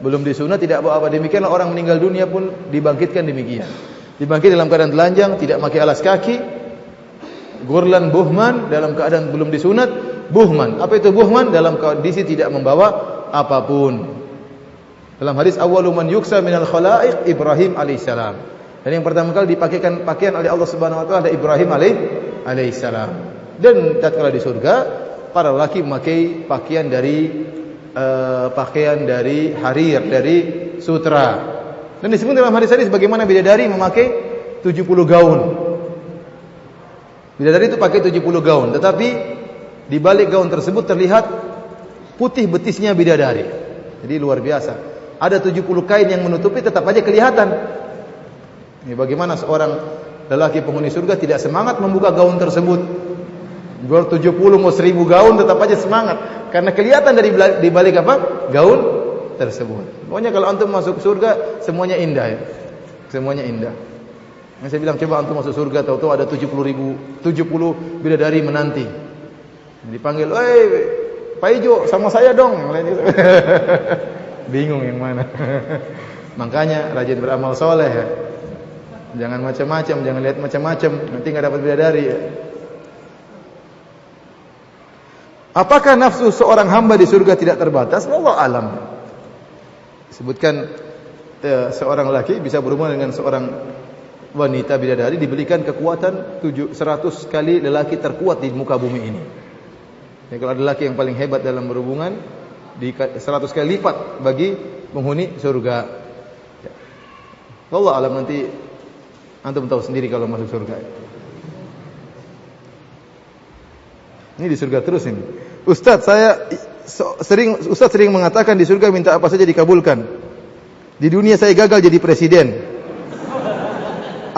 belum disunat, tidak bawa apa. Demikianlah orang meninggal dunia pun dibangkitkan demikian. Dibangkit dalam keadaan telanjang, tidak pakai alas kaki, gurlan buhman, dalam keadaan belum disunat, buhman. Apa itu buhman? Dalam kondisi tidak membawa apapun. Dalam hadis awwalu man yuksa minal khalaiq Ibrahim alaihissalam. Dan yang pertama kali dipakaikan pakaian oleh Allah Subhanahu wa taala adalah Ibrahim alaihissalam. Dan tatkala di surga, para lelaki memakai pakaian dari harir, dari sutra. Dan disebut dalam hadis bagaimana bidadari memakai 70 gaun. Bidadari itu pakai 70 gaun, tetapi di balik gaun tersebut terlihat putih betisnya bidadari. Jadi luar biasa. Ada 70 kain yang menutupi, tetap aja kelihatan. Ini bagaimana seorang lelaki penghuni surga tidak semangat membuka gaun tersebut. 70 mau 1000 gaun tetap aja semangat karena kelihatan dari di balik apa? Gaun tersebut. Pokoknya kalau antum masuk surga semuanya indah, ya. Semuanya indah. Yang saya bilang coba antum masuk surga tahu-tahu ada 70 bidadari menanti. Dipanggil, "Oi, Pak Ijo sama saya dong." Bingung yang mana. Makanya rajin beramal soleh, ya. Jangan macam-macam, jangan lihat macam-macam, nanti enggak dapat bidadari, ya. Apakah nafsu seorang hamba di surga tidak terbatas? Wallahu alam. Disebutkan seorang laki bisa berhubungan dengan seorang wanita bidadari diberikan kekuatan 100 kali lelaki terkuat di muka bumi ini. Jadi kalau ada lelaki yang paling hebat dalam berhubungan, di 100 kali lipat bagi penghuni surga. Wallahu alam, nanti antum tahu sendiri kalau masuk surga. Ini di surga terus ini. Ustaz sering mengatakan di surga minta apa saja dikabulkan. Di dunia saya gagal jadi presiden.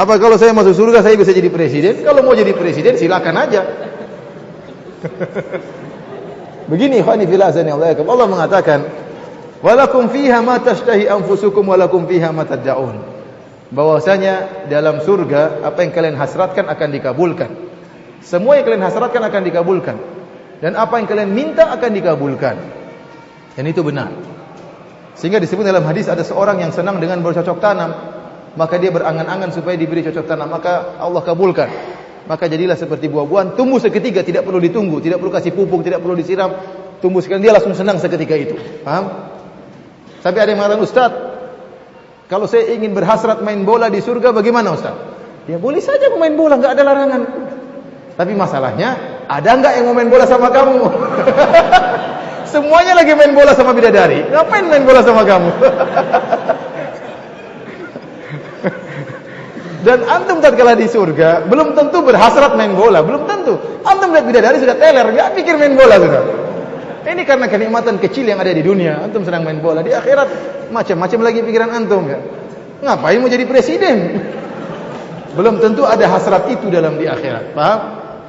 Apa kalau saya masuk surga saya bisa jadi presiden? Kalau mau jadi presiden silakan aja. Begini ikhwani fillah azanillahu, Allah mengatakan, "Walakum fiha ma tashtahi anfusukum walakum fiha ma tad'un." Bahwasanya dalam surga apa yang kalian hasratkan akan dikabulkan. Semua yang kalian hasratkan akan dikabulkan. Dan apa yang kalian minta akan dikabulkan. Dan itu benar. Sehingga disebut dalam hadis ada seorang yang senang dengan bercocok tanam, maka dia berangan-angan supaya diberi cocok tanam, maka Allah kabulkan. Maka jadilah seperti buah-buahan, tumbuh seketika, tidak perlu ditunggu, tidak perlu kasih pupuk, tidak perlu disiram, tumbuh sekali, dia langsung senang seketika itu. Paham? Sampai ada yang mengatakan, "Ustaz, kalau saya ingin berhasrat main bola di surga bagaimana Ustaz?" Ya boleh saja main bola, enggak ada larangan. Tapi masalahnya, ada enggak yang mau main bola sama kamu? Semuanya lagi main bola sama bidadari. Ngapain main bola sama kamu? Dan antum tatkala di surga belum tentu berhasrat main bola, belum tentu. Antum lihat bidadari sudah teler, enggak pikir main bola sudah. Ini karena kenikmatan kecil yang ada di dunia. Antum sedang main bola, di akhirat macam-macam lagi pikiran antum, ya. Ngapain mau jadi presiden? Belum tentu ada hasrat itu dalam di akhirat. Paham?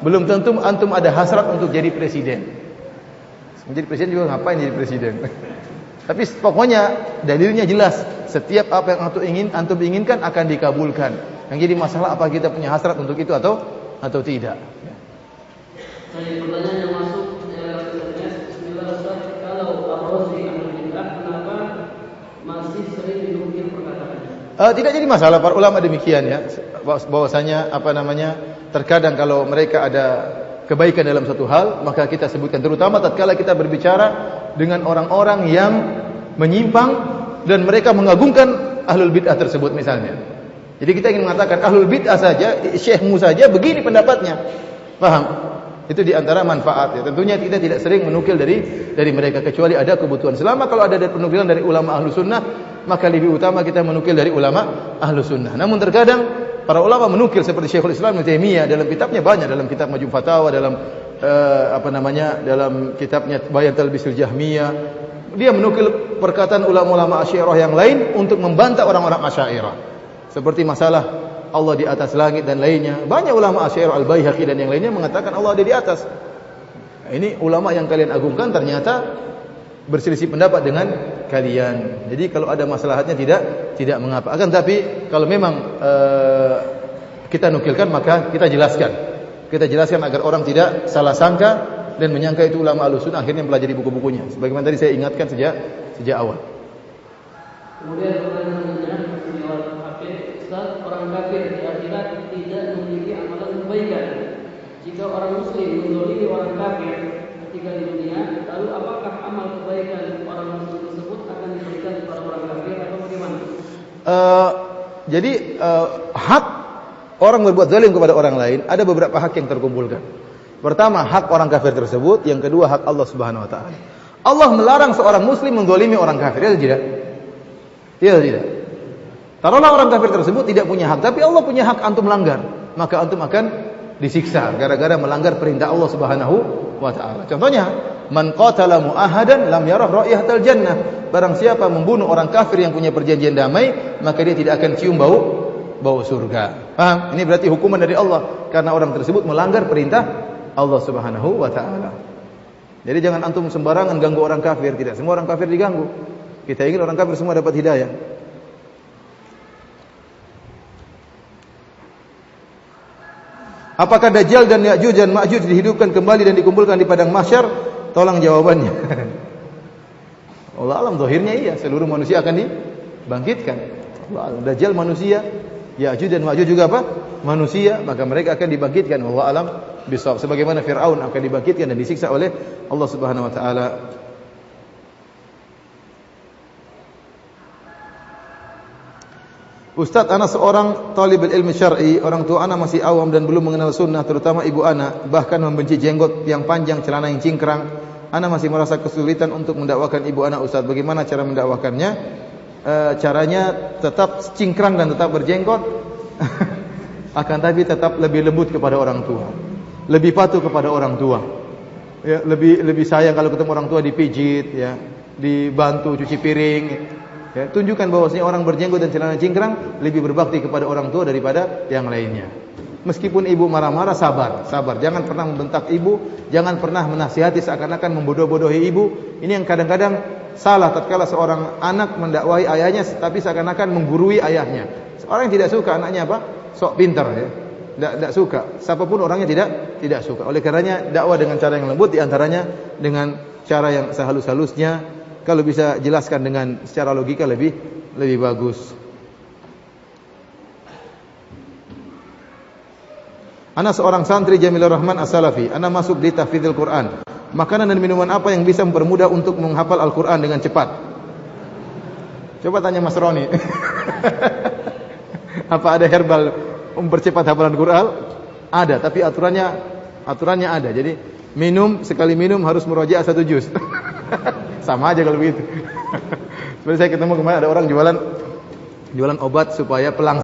Belum tentu antum ada hasrat untuk jadi presiden. Menjadi presiden juga ngapain jadi presiden? Tapi pokoknya dalilnya jelas. Setiap apa yang antum inginkan akan dikabulkan. Yang jadi masalah apa kita punya hasrat untuk itu atau tidak. Pertanyaan yang masuk Bismillah Ustaz, kalau Ar-Razi Ahlul Bid'ah kenapa masih sering dinukil perkataannya? Tidak jadi masalah, para ulama demikian, ya. Bahwasanya terkadang kalau mereka ada kebaikan dalam satu hal, maka kita sebutkan, terutama tatkala kita berbicara dengan orang-orang yang menyimpang dan mereka mengagungkan ahlul bid'ah tersebut misalnya. Jadi kita ingin mengatakan ahlul bid'ah saja, syekhmu saja begini pendapatnya. Paham? Itu di antara manfaat, ya. Tentunya kita tidak sering menukil dari mereka kecuali ada kebutuhan. Selama kalau ada penukilan dari ulama ahlu sunnah, maka lebih utama kita menukil dari ulama ahlu sunnah. Namun terkadang para ulama menukil seperti Syekhul Islam Ibnu Taimiyah dalam kitabnya banyak, dalam kitab Majmu' Fatawa, dalam dalam kitabnya Bayan Talbisul Jahmiyah, dia menukil perkataan ulama-ulama Asy'ariyah yang lain untuk membantah orang-orang Asy'ariyah. Seperti masalah Allah di atas langit dan lainnya. Banyak ulama Asy'ariyah, Al-Baihaqi dan yang lainnya mengatakan Allah ada di atas. Nah, ini ulama yang kalian agungkan ternyata berselisih pendapat dengan kalian. Jadi kalau ada maslahatnya tidak mengapa. Akan tapi kalau memang kita nukilkan maka kita jelaskan. Kita jelaskan agar orang tidak salah sangka dan menyangka itu ulama Ahlussunnah akhirnya mempelajari buku-bukunya. Sebagaimana tadi saya ingatkan sejak awal. Kemudian pertanyaannya jawab Ustaz, orang kafir di akhirat tidak memiliki amalan kebaikan. Jika orang muslim menzalimi orang kafir ketika di dunia, lalu apakah amal kebaikan orang muslim tersebut akan diberikan kepada orang kafir atau bagaimana? Jadi hak orang berbuat zalim kepada orang lain ada beberapa hak yang terkumpulkan. Pertama, hak orang kafir tersebut, yang kedua hak Allah Subhanahu wa taala. Allah melarang seorang muslim menzalimi orang kafir, ya tidak? Ya tidak. Taruhlah orang kafir tersebut tidak punya hak, tapi Allah punya hak antum melanggar, maka antum akan disiksa gara-gara melanggar perintah Allah Subhanahu wa taala. Contohnya, man qatala mu'ahadan lam yarah raihatal jannah. Barang siapa membunuh orang kafir yang punya perjanjian damai, maka dia tidak akan cium bau surga. Paham? Ini berarti hukuman dari Allah karena orang tersebut melanggar perintah Allah Subhanahu wa taala. Jadi jangan antum sembarangan ganggu orang kafir, tidak semua orang kafir diganggu. Kita ingin orang kafir semua dapat hidayah. Apakah Dajjal dan Ya'juj dan Ma'juj dihidupkan kembali dan dikumpulkan di padang mahsyar? Tolong jawabannya. Allah alam, zahirnya iya, seluruh manusia akan dibangkitkan. Allah alam, Dajjal manusia, Ya'juj dan Ma'juj juga apa? Manusia, maka mereka akan dibangkitkan. Allah alam bisawab. Sebagaimana Fir'aun akan dibangkitkan dan disiksa oleh Allah Subhanahu wa taala. Ustaz, ana seorang talibul ilmi syar'i, orang tua ana masih awam dan belum mengenal sunnah, terutama ibu ana, bahkan membenci jenggot yang panjang, celana yang cingkrang. Ana masih merasa kesulitan untuk mendakwakan ibu ana. Ustaz, bagaimana cara mendakwakannya? Caranya tetap cingkrang dan tetap berjenggot, akan tapi tetap lebih lembut kepada orang tua, lebih patuh kepada orang tua, ya, lebih sayang kalau ketemu orang tua dipijit, ya, dibantu cuci piring. Ya, tunjukkan bahwasanya orang berjenggot dan celana cingkrang lebih berbakti kepada orang tua daripada yang lainnya. Meskipun ibu marah-marah, sabar. Jangan pernah membentak ibu, jangan pernah menasihati seakan-akan membodoh-bodohi ibu. Ini yang kadang-kadang salah tatkala seorang anak mendakwai ayahnya tapi seakan-akan menggurui ayahnya. Seorang yang tidak suka anaknya apa? Sok pintar, ya. Tidak suka. Siapapun orangnya tidak suka. Oleh karenanya dakwah dengan cara yang lembut, diantaranya dengan cara yang sehalus-halusnya. Kalau bisa jelaskan dengan secara logika lebih bagus. Ana seorang santri Jamilur Rahman As-Salafi. Ana masuk di tahfidzul Quran. Makanan dan minuman apa yang bisa mempermudah untuk menghafal Al-Quran dengan cepat? Coba tanya Mas Roni. Apa ada herbal mempercepat hafalan Quran? Ada, tapi aturannya ada. Jadi sekali minum harus murojaah 1 juz. Sama aja kalau begitu. Seperti saya ketemu kemarin ada orang jualan obat supaya pelang